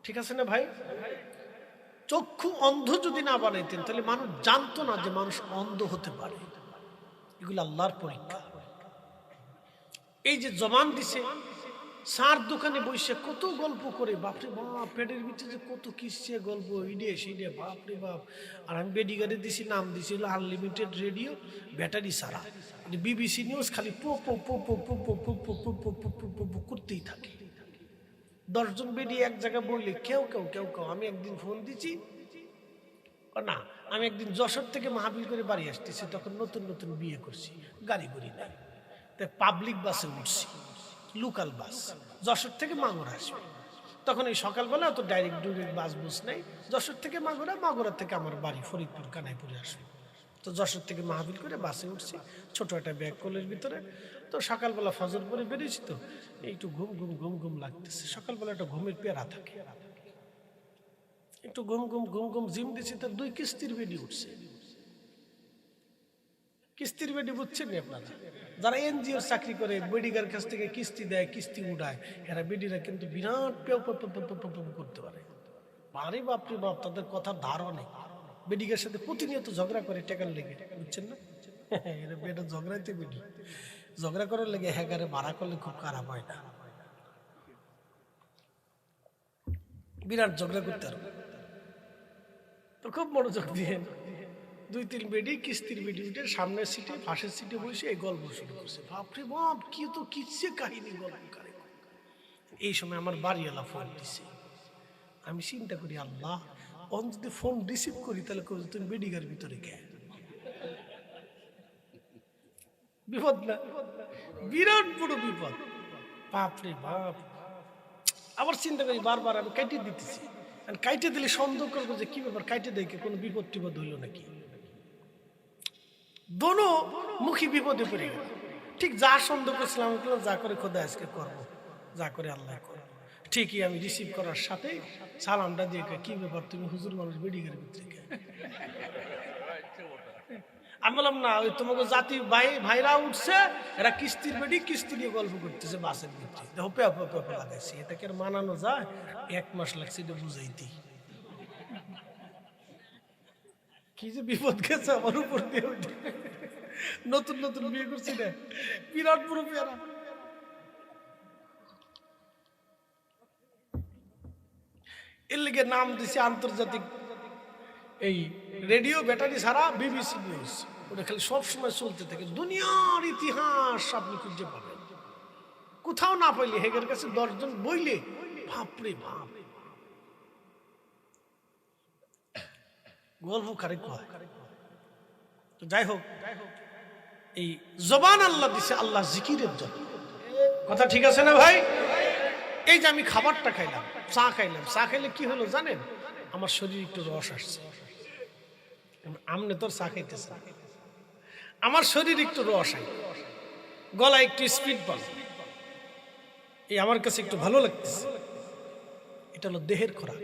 Speaker 1: ঠিক আছে না ভাই? চক্ষু অন্ধ যদি না বানাইতেন তাহলে মানুষ জানতো না যে মানুষ অন্ধ হতে পারে। এগুলো আল্লাহর পরীক্ষা। এই যে জবান দিছে, সার দোকানে বসে কত গল্প করে, বাপরে বাপ, পেটের ভিতরে যে কত কিসছে গল্প, ইডে সিডে, বাপরে বাপ। আর আমি বেডিগারে দিছি, নাম দিছিল আনলিমিটেড রেডিও, ব্যাটারি সারা। বিবিসি নিউজ খালি পো পো পো পো পো পো পো পো পো পো পো পো পো পো করতেই থাকে। 10 জন বেডি এক জায়গায় বললে কেউ কেউ কেউ কেউ। আমি একদিন ফোন দিছি, না আমি একদিন যশোর থেকে মাহফিল করে বাড়ি আসতেছি, তখন নতুন নতুন বিয়ে করছি, গাড়ি গুড়ি নাই, তাই পাবলিক বাসে উঠছি, লোকাল বাস, যশোর থেকে মাগুরা আসবে। তখন এই সকালবেলা তো ডাইরেক্ট বাস বুস নেই, যশোর থেকে মাগুরা, মাগুরা থেকে আমার বাড়ি ফরিদপুর কানাইপুরে আসবে। তো যশোর থেকে মাহফিল করে বাসে উঠছি, ছোট একটা ব্যাগ কোলের ভিতরে। তো সকালবেলা ফজর পরে বেরিয়েছি, তো একটু ঘুম ঘুম ঘুম ঘুম লাগতেছে। সকালবেলা একটা ঘুমের পেয়ারা থাকে, একটু ঘুম ঘুম ঘুম ঘুম জিম দিছি, তো 2 কিস্তির বেডি উঠছে। কিস্তির বেডি বুঝছেন না আপনারা? যারা এনজিওর চাকরি করে, বেডিগার কাছ থেকে কিস্তি দেয়, কিস্তি উঠায়, এরা বেডিরা কিন্তু বিরাট পেউ পেউ পেউ পেউ পেউ পেউ করতে পারে। আরে বাপরে বাপ, তাদের কথার ধারণা নেই। বেডিগার সাথে প্রতিনিয়ত ঝগড়া করে টেকার লেগে, বুঝছেন না? এরা বেটা ঝগড়াইতে বেডি, ঝগড়া করার লেগে হ্যাগারে ভাড়া করলে খুব খারাপ হয় না, বিরাট ঝগড়া করতে পারবে। তো খুব মনোযোগ দিয়ে 2-3 বেডি কিস্তির বেডি উঠে সামনের সিটে, পাশের সিটে বসে এই গল্প শুরু করছে। বাপরে বাপ, কি তো কিসে কাহিনী গল্প করে। এই সময় আমার বাড়িওয়ালা ফোন দিছে। আমি চিন্তা করি, আল্লাহ, অন যদি ফোন রিসিভ করি তাহলে তুমি বেডিগার ভিতরে কে? বিপদ না? বিরাট বড় বিপদ, বাপরে বাপ। আবার চিন্তা করি বারবার, আমি কাইটে দিতেছি, কাইটে দিলে সন্দেহ করবো যে কি ব্যাপার, কাইটে দেখে কোনো বিপদ টিপদ হইল নাকি। দোনো মুখী বিপদে পড়ে গেল। ঠিক যা সন্দেহ করছিলাম, যা করে খোদা আজকে করবো, যা করে আল্লাহ করবো। ঠিকই আমি রিসিভ করার সাথে সালামটা দিয়ে, কি ব্যাপার তুমি হুজুর মানুষ বেডিগার ভিতরে? আমি বললাম, না, ওই তোমাকে জাতি ভাইরা উঠছে, এরা কিস্তির বেডি, কিস্তি নিয়ে গল্প করতেছে বাসের ভিতরে, দেখো পেয়া পেপা লাগাইছে। এটাকে আর মানানো যায়? 1 মাস লাগছে এটা বুঝাইতে। কি যে বিপদ গেছে আমার উপর দিয়ে। নতুন নতুন বিয়ে করছি না, বিরাট বড় পেয়ারা। এর লিগে নাম দিছে আন্তর্জাতিক এই রেডিও ব্যাটারি ছাড়া, বিবিসি নিউজ। ওটা খালি সবসময় চলতে থাকে, দুনিয়ার ইতিহাস আপনি খুঁজে পাবেন। কোথাও না পাইলে হেগের কাছে 10 জন বইলে, বাপরে বাপ, গল্প কারে কয়। তো যাই হোক, এই জবান আল্লাহ দিছে আল্লাহ জিকিরের জন্য। কথা ঠিক আছে না ভাই? এই যে আমি খাবারটা খাইলাম, চা খাইলাম, চা খাইলে কি হলো জানেন? আমার শরীর একটু রস আসছে। আমনে তোর চা খাইতেছে, আমার শরীর একটু রস আই, গলা একটু স্পিড পাল, এই আমার কাছে একটু ভালো লাগতেছে। এটা হলো দেহের খোরাক।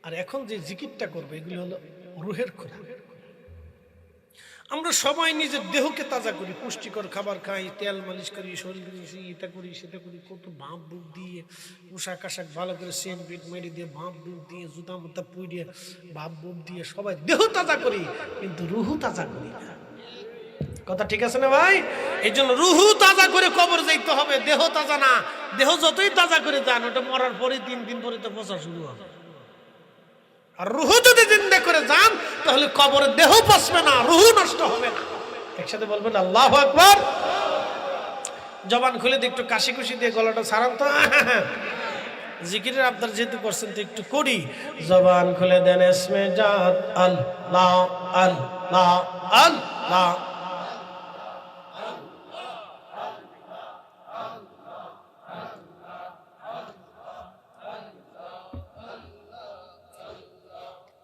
Speaker 1: আর এখন যে জিকিরটা করবে, এগুলো হলো রুহের খোরাক। আমরা সবাই নিজের দেহকে তাজা করি, পুষ্টিকর খাবার খাই, তেল মালিশ করি, শরীর এটা করি সেটা করি, কত ভাপ বুপ দিয়ে, পোশাক আশাক ভালো করে সেন্ট বিট মেরে দিয়ে, ভাপ বুপ দিয়ে, জুতা মুতা পুড়িয়ে, ভাপ বুপ দিয়ে সবাই দেহ তাজা করি, কিন্তু রুহু তাজা করি না। কথা ঠিক আছে না ভাই? এই জন্য রুহু তাজা করে কবর যাইতে হবে, দেহ তাজা না। দেহ যতই তাজা করে যান, ওটা মরার পরে 3 দিন পরে তো পচা শুরু হবে। আর রুহু যদি জিন্দা করে যান, তাহলে কবরে দেহ পচবে না, রুহু নষ্ট হবে না। একসাথে বলবেন আল্লাহু আকবার। জবান খুলে দিয়ে একটু কাশি কুশি দিয়ে গলাটা ছাড়ান তো। জিকিরের আবদার যেহেতু করছেন, তো একটু করি। জবান খুলে দেন, ইসমে জাত আল্লাহ আল্লাহ আল্লাহ।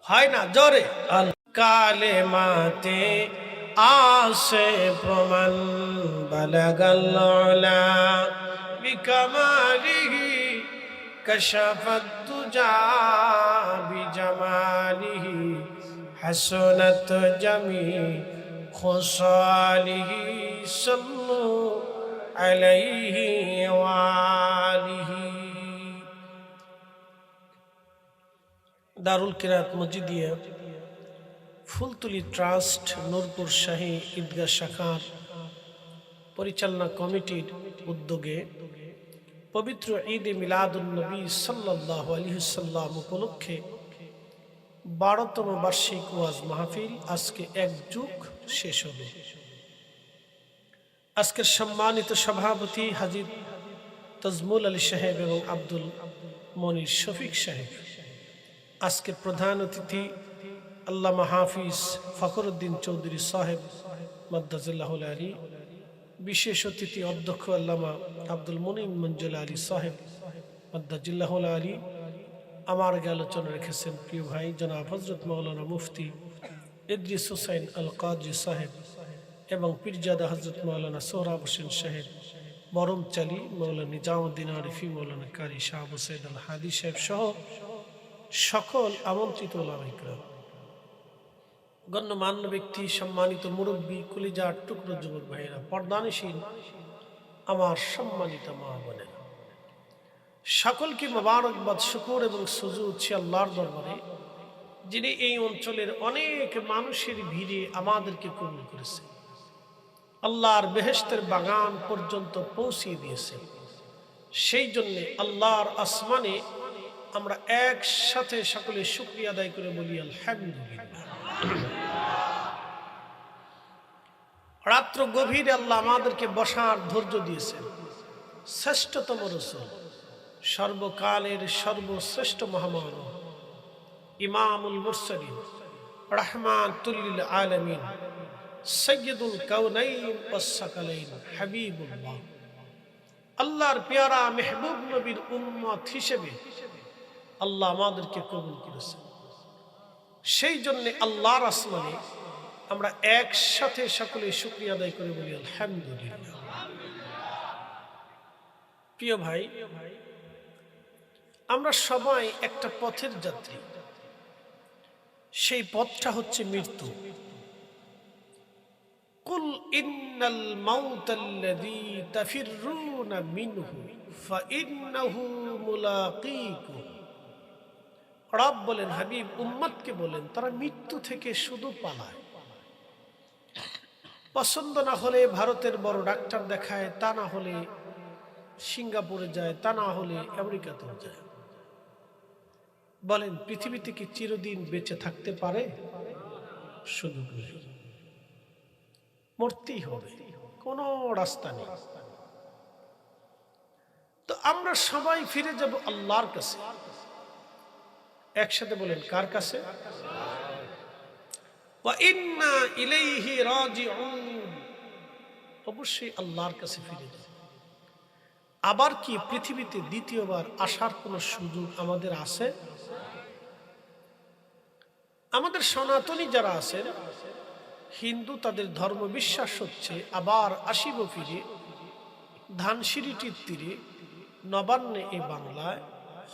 Speaker 1: হয় না জোরে? কালে মাতে আসে প্রমাণ, বালাগাল উলা বিকামালিহি কাশাফাত দুজা বিজামালিহি হাসনাত জামি খুসালিহি সাল্লু আলাইহি ওয়া আলিহি। দারুল কিরাত মসজিদিয়া ফুলতুলি ট্রাস্ট নূরপুর শাহী ঈদগাহ শাখার পরিচালনা কমিটির উদ্যোগে পবিত্র ঈদে মিলাদুন নবী সাল্লাল্লাহু আলাইহি ওয়াসাল্লাম উপলক্ষে 12তম বার্ষিক ওয়াজ মাহফিল আজকে এক যুগ শেষ হবে। আজকের সম্মানিত সভাপতি হাজী তাজমুল আলী সাহেব এবং আব্দুল মনির শফিক সাহেব, আজকের প্রধান অতিথি আল্লামা হাফিজ ফখরুদ্দিন চৌধুরী সাহেব মাদ্দাজিল্লাহুল আলী, বিশেষ অতিথি অধ্যক্ষ আল্লামা আব্দুল মুনিম মঞ্জুল আলী সাহেব মাদ্দাজিল্লাহুল আলী। আমার আগে আলোচনা রেখেছেন প্রিয় ভাই জনাব হযরত মাওলানা মুফতি ইদ্রিস হুসাইন আল কাদরি সাহেব এবং পীরজাদা হযরত মাওলানা সোহরাব হোসেন সাহেব বরমচালী, মাওলানা নিজামুদ্দিন আরিফি, মাওলানা কারি শাহ আবু সাইদ আল হাদি সাহেব সহ সকল আমন্ত্রিত ওলামা ইকরাম, গণ্যমান্য ব্যক্তি, সম্মানিত মুরব্বী, কলিজার টুকরো যুবক ভাইয়েরা, পর্দানশীল আমার সম্মানিত মা বোনেরা, সকলকে মোবারকবাদ, শুকর এবং সুজুদ সে আল্লাহর দরবারে যিনি এই অঞ্চলের অনেক মানুষের ভিড়ে আমাদেরকে কবুল করেছে, আল্লাহর বেহেশতের বাগান পর্যন্ত পৌঁছিয়ে দিয়েছে। সেই জন্য আল্লাহর আসমানে আমরা একসাথে সকলে শুকরিয়া আদায় করে বলি আলহামদুলিল্লাহ। রাত্র গভীরে আল্লাহ আমাদেরকে বসার ধৈর্য দিয়েছেন। শ্রেষ্ঠতম রাসূল, সর্বকালের সর্বশ্রেষ্ঠ মহামানব, ইমামুল মুরসালিন, রাহমাতুল লিল আলামিন, সাইয়্যিদুল কাউনাইন ওয়াস সাকালাইন, হাবিবুল্লাহ, আল্লাহর পেয়ারা মেহবুব নবীর উম্মত হিসেবে আল্লাহ আমাদেরকে কবুল করেছেন। সেই জন্য আল্লাহর আসমানে আমরা একসাথে সকলে শুকরিয়া আদায় করে বলি আলহামদুলিল্লাহ। প্রিয় ভাই, আমরা সবাই একটা পথের যাত্রী। সেই পথটা হচ্ছে মৃত্যু। কুল ইন্নাল মাউতাল্লাযী তাফিররুনা মিনহু ফাইন্নাহু মুলাকীকুম। রব বলেন, হাবিব উম্মতকে বলেন, তারা মৃত্যু থেকে শুধু পালায়। পছন্দ না হলে ভারতের বড় ডাক্তার দেখায়, তা না হলে সিঙ্গাপুরে যায়, তা না হলে আমেরিকাতেও যায়। বলেন, পৃথিবীতে কি চিরদিন বেঁচে থাকতে পারে? সুযোগ নেই, মরতেই হবে, কোনো রাস্তা নেই। তো আমরা সবাই ফিরে যাব আল্লাহর কাছে। একসাথে বলেন, কার কাছে? ওয়া ইন্না ইলাইহি রাজিউন। অবশ্যই আল্লাহর কাছে ফিরে যাব। আবার কি পৃথিবীতে দ্বিতীয়বার আসার কোনো সুযোগ আমাদের আছে? আমাদের সনাতনী যারা আছেন, হিন্দু, তাদের ধর্ম বিশ্বাস হচ্ছে আবার আসিব ফিরে ধানসিঁড়িটির তীরে নবান্নে এ বাংলায়,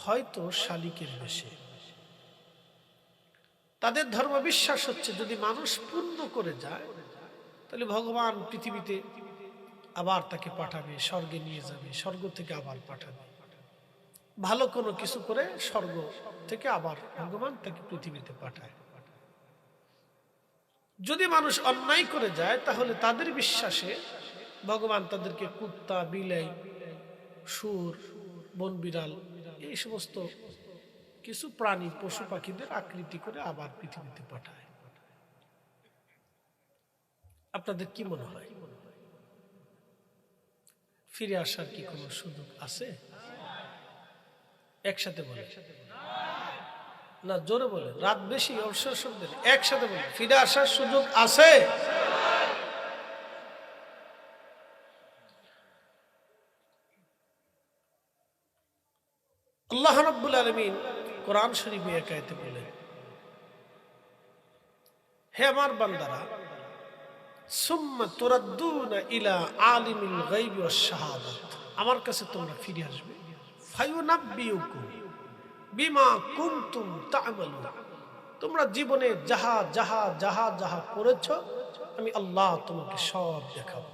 Speaker 1: হয়তো শালিকের বেশে। তাদের ধর্ম বিশ্বাস হচ্ছে যদি মানুষ পুণ্য করে যায় তাহলে ভগবান পৃথিবীতে আবার তাকে পাঠাবে, স্বর্গে নিয়ে যাবে, স্বর্গ থেকে আবার পাঠাবে। ভালো কোনো কিছু করে স্বর্গ থেকে আবার ভগবান তাকে পৃথিবীতে পাঠায়। যদি মানুষ অন্যায় করে যায় তাহলে তাদের বিশ্বাসে ভগবান তাদেরকে কুত্তা, বিলাই, শুয়োর, বন বিড়াল, এই সমস্ত কিছু প্রাণী, পশু পাখিদের আকৃতি করে আবার পৃথিবীতে পাঠায়। আপনাদের কি মনে হয়, ফিরে আসার কি কোনো সুযোগ আছে? একসাথে বলে না, জোরে বলে, রাত বেশি, অবসর শব্দ, একসাথে বলে, ফিরে আসার সুযোগ আছে। আল্লাহ রাব্বুল আলামিন কোরআন শরীফে এক আয়াতে বলেন, হে আমার বান্দারা, সুম্মা তুরাদ্দুনা ইলা আলিমিল গায়বি ওয়াশ শাহাদাত, আমার কাছে তোমরা ফিরে আসবে, ফায়ুনাব্বিউকুম বিমা কুনতুম তা'মালুন, তোমরা জীবনে যাহা যাহা যাহা যাহা করেছো আমি আল্লাহ তোমাকে সব দেখাবো।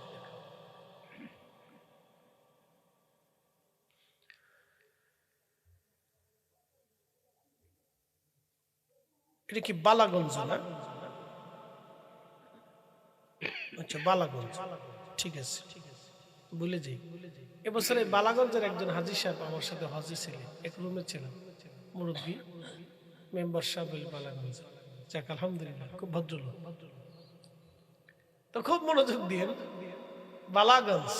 Speaker 1: এটা কি বালাগঞ্জ না? আচ্ছা, বালাগঞ্জ, ঠিক আছে, ভুলে যাই। এবছর এই বালাগঞ্জের একজন হাজী সাহেব আমার সাথে হজে ছিলেন, এক রুমে ছিলেন, মুরব্বী মেম্বার সাহেব বালাগঞ্জ। যাক, আলহামদুলিল্লাহ, খুব ভদ্রলোক। তো খুব মনোযোগ দিয়ে, বালাগঞ্জ,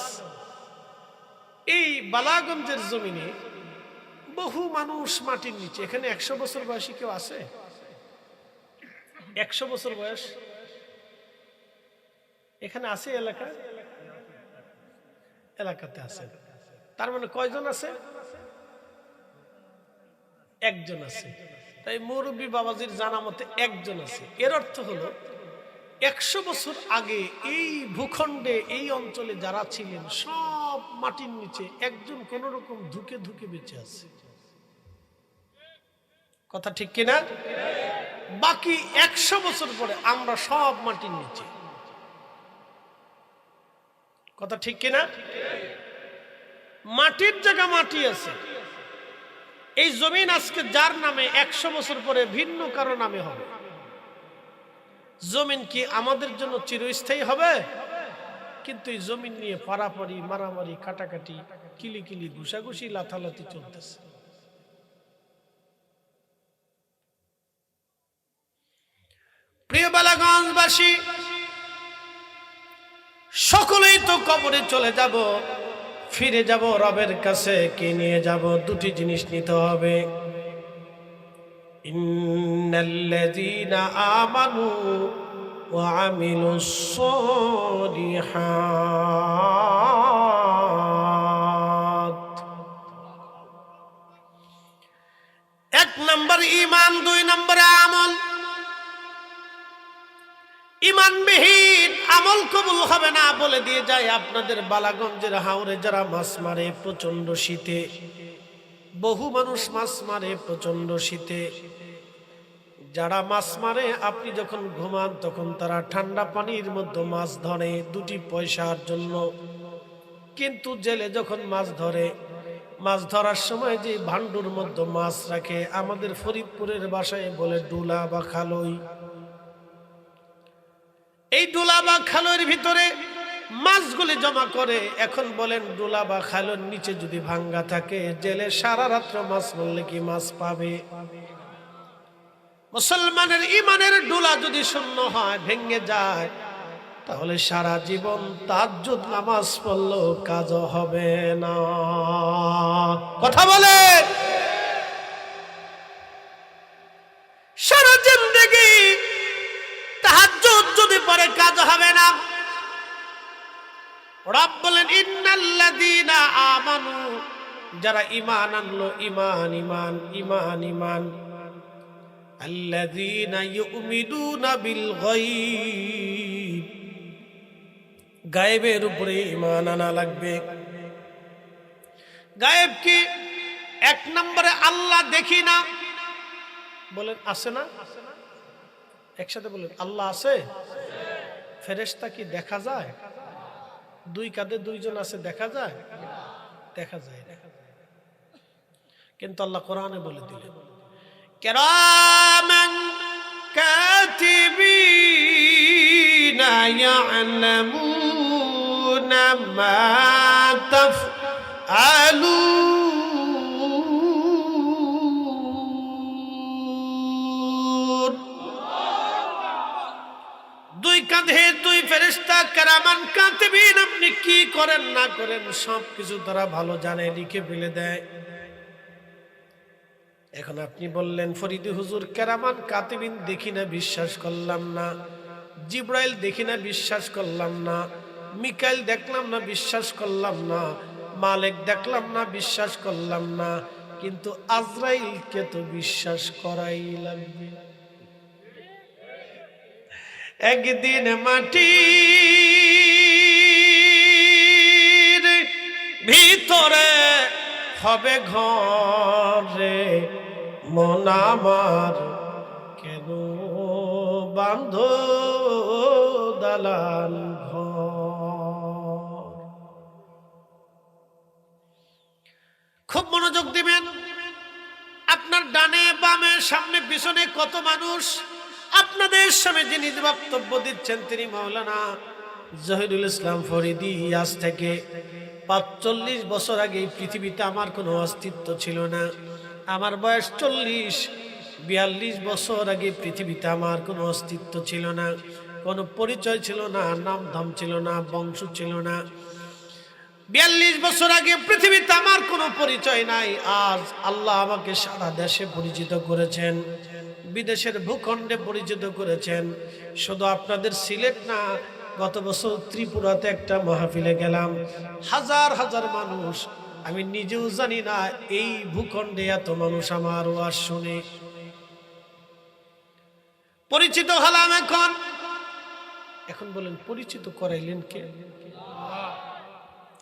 Speaker 1: এই বালাগঞ্জের জমিনে বহু মানুষ মাটির নিচে। এখানে 100 বছর বয়সী কেউ আছে? 100 বছর বয়স এখানে আছে? এলাকাতে আছে। তার মানে কয়জন আছে? একজন আছে। তাই মুরব্বী বাবাজির জানা মতে একজন আছে। এর অর্থ হলো 100 বছর আগে এই ভূখণ্ডে, এই অঞ্চলে যারা ছিলেন সব মাটির নিচে, একজন কোন রকম ধুকে ধুকে বেঁচে আছে। কথা ঠিক কিনা? বাকি 100 বছর পরে আমরা সব মাটির নিচে। কথা ঠিক কিনা? মাটির জায়গা মাটি আছে। এই জমিন আজকে যার নামে 100 বছর পরে ভিন্ন কারো নামে হবে। জমিন কি আমাদের জন্য চিরস্থায়ী হবে? কিন্তু এই জমিন নিয়ে পারাপারি, মারামারি, কাটাকাটি, কিলিকিলি, ঘুষাঘুষি, লাথালাথি চলতেছে। প্রিয় বালাগঞ্জবাসী, সকলেই তো কবরে চলে যাব, ফিরে যাব রবের কাছে। কি নিয়ে যাব? দুটি জিনিস নিতে হবে। ইন্নাল্লাযীনা আমানু ওয়া আমিলুস সালিহাত। 1 নম্বর ঈমান, 2 নম্বর আমল। ঈমানবিহীন আমল কবুল হবে না। বলে দিয়ে যায়, আপনাদের বালাগঞ্জের হাওরে যারা মাছ মারে প্রচন্ড শীতে, বহু মানুষ মাছ মারে প্রচন্ড শীতে। যারা মাছ মারে, আপনি যখন ঘুমান তখন তারা ঠান্ডা পানির মধ্যে মাছ ধরে 2টি পয়সার জন্য। কিন্তু জেলে যখন মাছ ধরে, মাছ ধরার সময় যে ভান্ডুর মধ্যে মাছ রাখে, আমাদের ফরিদপুরের ভাষায় বলে ডুলা বা খালই। এই ডুলা বা খালের ভিতরে মাছগুলি জমা করে। এখন বলেন, ডুলা বা খালের নিচে যদি ভাঙ্গা থাকে, জেলে সারা রাত্র মাছ মারলে কি মাছ পাবে? মুসলমানের ঈমানের ডুলা যদি শূন্য হয়, ভেঙে যায়, তাহলে সারা জীবন তাহাজ্জুদ নামাজ পড়লেও কাজ হবে না। কথা বলেন। সারা জিন্দেগি তাহাজ্জুদ যদি পড়ে কাজ হবে না। রব বলেন, ইন্নাল্লাযীনা আমানু, যারা ঈমান আনলো, ঈমান ঈমান ঈমান ঈমান, আল্লাযীনা ইউমিনুনা বিল গায়ব, গায়েবের উপরে ঈমান আনা লাগবে। গায়েব কি? 1 নম্বরে আল্লাহ দেখি না। বলেন, আছে না? একসাথে বলেন, আল্লাহ আছে। ফেরেশতা কি দেখা যায়? 2 কাঁধে 2 জন আছে, দেখা যায়? দেখা যায় না। কিন্তু আল্লাহ কোরআনে বলে দিলেন, কিরামান কাতিবিনা ইয়ালামুনা মা তাফআলুন। 2 কাঁধে 2 ফেরেশতা, কিরামান কাতিবিন, আপনি কি করেন না করেন সবকিছু তারা ভালো জানে, লিখে ফেলে দেয়। এখন আপনি বললেন, ফরিদি হুজুর, কিরামান কাতিবিন দেখি না, বিশ্বাস করলাম না। জিব্রাইল দেখি না, বিশ্বাস করলাম না। মিকাইল দেখলাম না, বিশ্বাস করলাম না। মালিক দেখলাম না, বিশ্বাস করলাম না। কিন্তু আজরাইলকে তো বিশ্বাস করাই লাগবে। একদিন মাটির ভিতরে হবে ঘরে, মন আমার কেন বান্ধ দালান ঘর। খুব মনোযোগ দিবেন। আপনার ডানে বামে সামনে পিছনে কত মানুষ। আপনাদের সামনে যিনি বক্তব্য দিচ্ছেন তিনি মাওলানা জহিরুল ইসলাম ফরিদী। আজ থেকে ৪৫ বছর আগে পৃথিবীতে আমার কোনো অস্তিত্ব ছিল না। আমার বয়স ৪০-৪২ বছর আগে পৃথিবীতে আমার কোনো অস্তিত্ব ছিল না, কোনো পরিচয় ছিল না, নাম ধাম ছিল না, বংশ ছিল না। ৪২ বছর আগে পৃথিবীতে আমার কোনো পরিচয় নাই। আজ আল্লাহ আমাকে সারা দেশে পরিচিত করেছেন, বিদেশের ভূখণ্ডে পরিচিত করেছেন। শুধু আপনাদের সিলেট না, গত বছর ত্রিপুরাতে একটা মাহফিলে গেলাম, হাজার হাজার মানুষ। আমি নিজেও জানি না এই ভূখণ্ডে এত মানুষ আমার ওয়াজ শুনে। পরিচিত হলাম। এখন বলেন পরিচিত করাইলেন কে?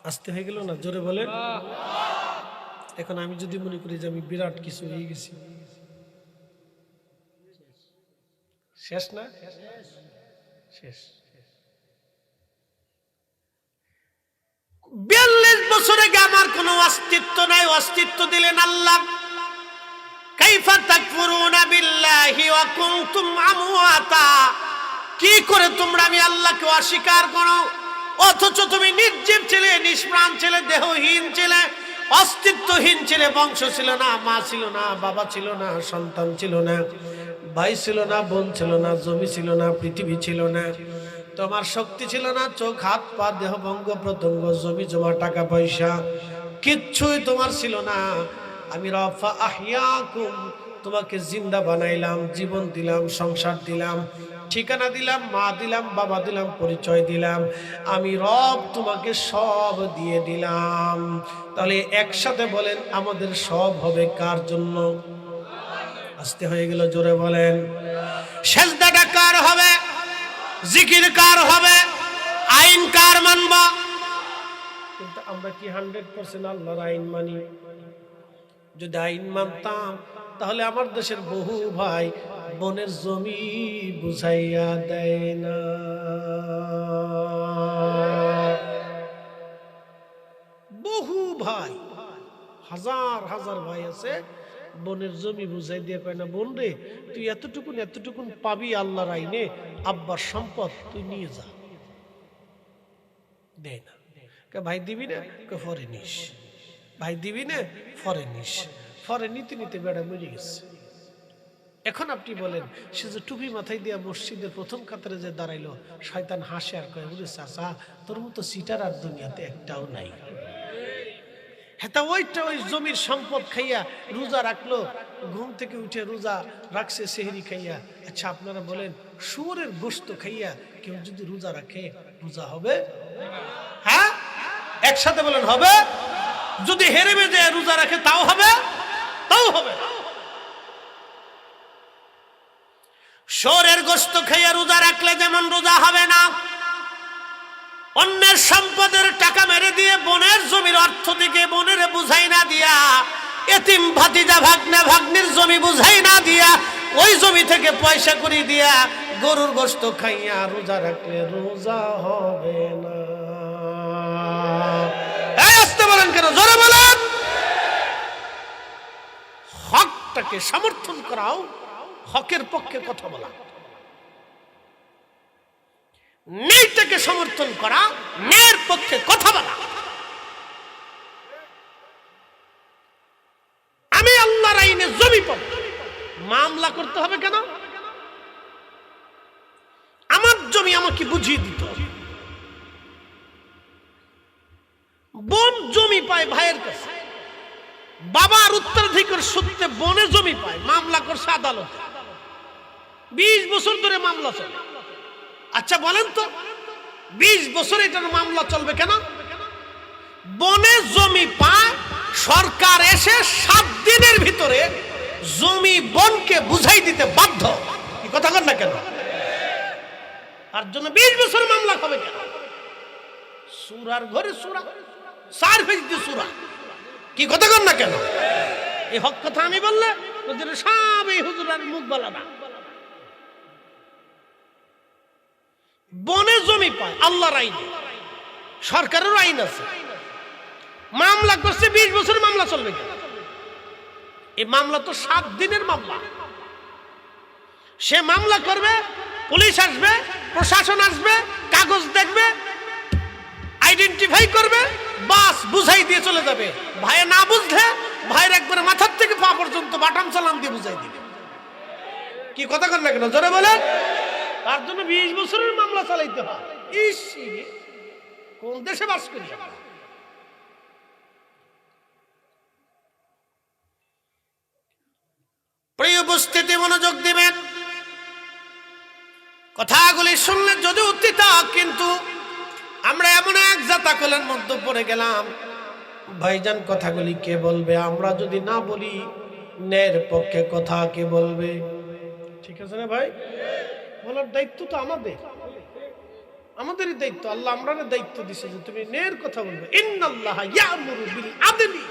Speaker 1: আসতে হয়ে গেল না? জোরে বলেন। এখন আমি যদি মনে করি যে আমি বিরাট কিছু হয়ে গেছি, শেষ না? শেষ। ৪২ বছর আগে আমার কোনো অস্তিত্ব নাই, অস্তিত্ব দিলেন আল্লাহ। কাইফা তাকফুরুনা বিল্লাহি ওয়া কুনতুম আমওয়াতা, কি করে তোমরা আমি আল্লাহকে অস্বীকার করো, অথচ তুমি নির্জীব ছিলে, নিষ্প্রাণ ছিলে, দেহহীন ছিলে, অস্তিত্বহীন ছিলে, বংশ ছিল না, মা ছিল না, বাবা ছিল না, সন্তান ছিল না, ভাই ছিল না, বোন ছিল না, জমি ছিল না, পৃথিবী ছিল না, তোমার শক্তি ছিল না, চোখ হাত পা দেহ ভঙ্গ প্রত্যঙ্গ, জমি জমা টাকা পয়সা কিচ্ছুই তোমার ছিল না। আমি রফা আহিয়াকুম, তোমাকে জিন্দা বানাইলাম, জীবন দিলাম, সংসার দিলাম, ঠিকানা দিলাম, মা দিলাম, বাবা দিলাম, পরিচয় দিলাম। আমি রব তোমাকে সব দিয়ে দিলাম। তাহলে একসাথে বলেন আমাদের সব হবে কার জন্য? আসতে হয়ে গেল, জোরে বলেন। সেজদাটা কার হবে? জিকির কার হবে? আইন কার মানব? কিন্তু আমরা কি 100% আল্লাহর আইন মানি? যদি আইন মানতাম তাহলে আমার দেশের বহু ভাই বনের জমি বুঝাইয়া দেয় না। বহু ভাই, হাজার হাজার ভাই আছে, বনের জমি বুঝাই দিয়ে কয় না, বোন রে তুই এতটুকুন এতটুকুন পাবি আল্লাহর আইনে, আব্বার সম্পদ তুই নিয়ে যা। দেয় না। ভাই দিবি না? ফরে নিস। ভাই দিবি না? ফরে নিস। ফরে নিতে নিতে বেড়া মরে গেছে। এখন আপনি বলেন, সে যে টুপি মাথায় দিয়া মসজিদের প্রথম কাতারে যে দাঁড়াইলো, শয়তান হাসে আর কয়, ওরে চাচা তোর মতো সিটার আর দুনিয়াতে একটাও নাই। হ্যাঁ, ওইটা ওই জমির সম্পদ খাইয়া রোজা রাখলো, ঘুম থেকে উঠে রোজা রাখছে সেহরি খাইয়া। আচ্ছা আপনারা বলেন, শুয়োরের গোশত খাইয়া কেউ যদি রোজা রাখে, রোজা হবে? হ্যাঁ, একসাথে বলেন হবে? যদি হেরে বেজে রোজা রাখে তাও হবে? তাও হবে। শুয়োরের গোশত খাইয়া রোজা রাখলে যেমন রোজা হবে না, অন্যের সম্পদের টাকা মেরে দিয়ে বনের জমির অর্থ দিকে বনের বুঝাই না দিয়া, এতিম ভাতিজা ভাগ্নে ভাগ্নির জমি বুঝাই না দিয়া, ওই জমি থেকে পয়সা করি দিয়া গরুর গোশত খাইয়া রোজা রাখলে রোজা হবে না। আসতে বলেন কেন? জোরে বলেন। হকটাকে সমর্থন করাও, হকের পক্ষে কথা বলা। ন্যায়টাকে সমর্থন করা, ন্যায়ের পক্ষে কথা বলা। আমি আল্লাহর আইনে জমি পাবো, মামলা করতে হবে কেন? আমার জমি আমাকে বুঝিয়ে দিতে হবে। বোন জমি পায় ভাইয়ের কাছে, বাবার উত্তরাধিকার সূত্রে বোনে জমি পায়, মামলা করছে আদালতে, 20 বছর ধরে মামলা চলে। আচ্ছা বলেন তো, 20 বছর এটার মামলা চলবে কেন? বনে জমি পায়, সরকার এসে 7 দিনের ভিতরে জমি বনকে বুঝাই দিতে বাধ্য। কি কথা কন না কেন? তার জন্য 20 বছর মামলা হবে কেন? সুরার ঘরে সুরা, 4 ফেজদি সুরা। কি কথা কন না কেন? এই হক কথা আমি বললে সব এই হুজুরের মুখ বলা না। বনে জমি পায় আল্লাহর আইনে, সরকারের আইন আছে, মামলা করছে 20 বছর, মামলা চলবে কেন? এই মামলা তো 7 দিনের মামলা। সে মামলা করবে, পুলিশ আসবে, প্রশাসন আসবে, কাগজ দেখবে, আইডেন্টিফাই করবে, বাস বুঝাই দিয়ে চলে যাবে। ভাই না বুঝলে ভাইয়ের একবারে মাথার থেকে পা পর্যন্ত বাটাম চালান দিয়ে বুঝাই দিবে। কি কথা কর না কেন, জোরে বলেন। তার জন্য 20 বছরের মামলা চালাইতে হয়। ইস, কোন দেশে বাস করি আমরা? প্রিয় উপস্থিতি, মনোযোগ দিবেন। কথাগুলি শুনলে যদিও তিতা, কিন্তু আমরা এমন এক জাতাকলের মধ্যে পড়ে গেলাম। ভাইজান, কথাগুলি কে বলবে? আমরা যদি না বলি, ন্যায়ের পক্ষে কথা কে বলবে? ঠিক আছে না ভাই? বলার দায়িত্ব তো আমাদেরই দায়িত্ব। আল্লাহ আমরার দায়িত্ব দিছে যে তুমি ন্যায়ের কথা বলবে। ইন্নাল্লাহা ইয়ামুরু বিল আদলি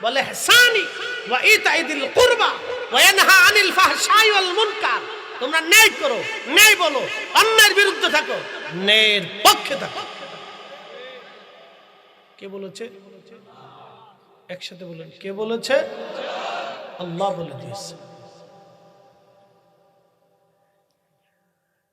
Speaker 1: ওয়াল ইহসানি ওয়া ইতাইদিল কুরবা ওয়া ইয়ানহা আনিল ফাহশাই ওয়াল মুনকার। তোমরা ন্যায় করো, ন্যায় বলো, অন্যায়ের বিরুদ্ধে থাকো, ন্যায়ের পক্ষে থাকো। কে বলেছে? একসাথে বলেন, কে বলেছে? আল্লাহ বলে দিয়েছে।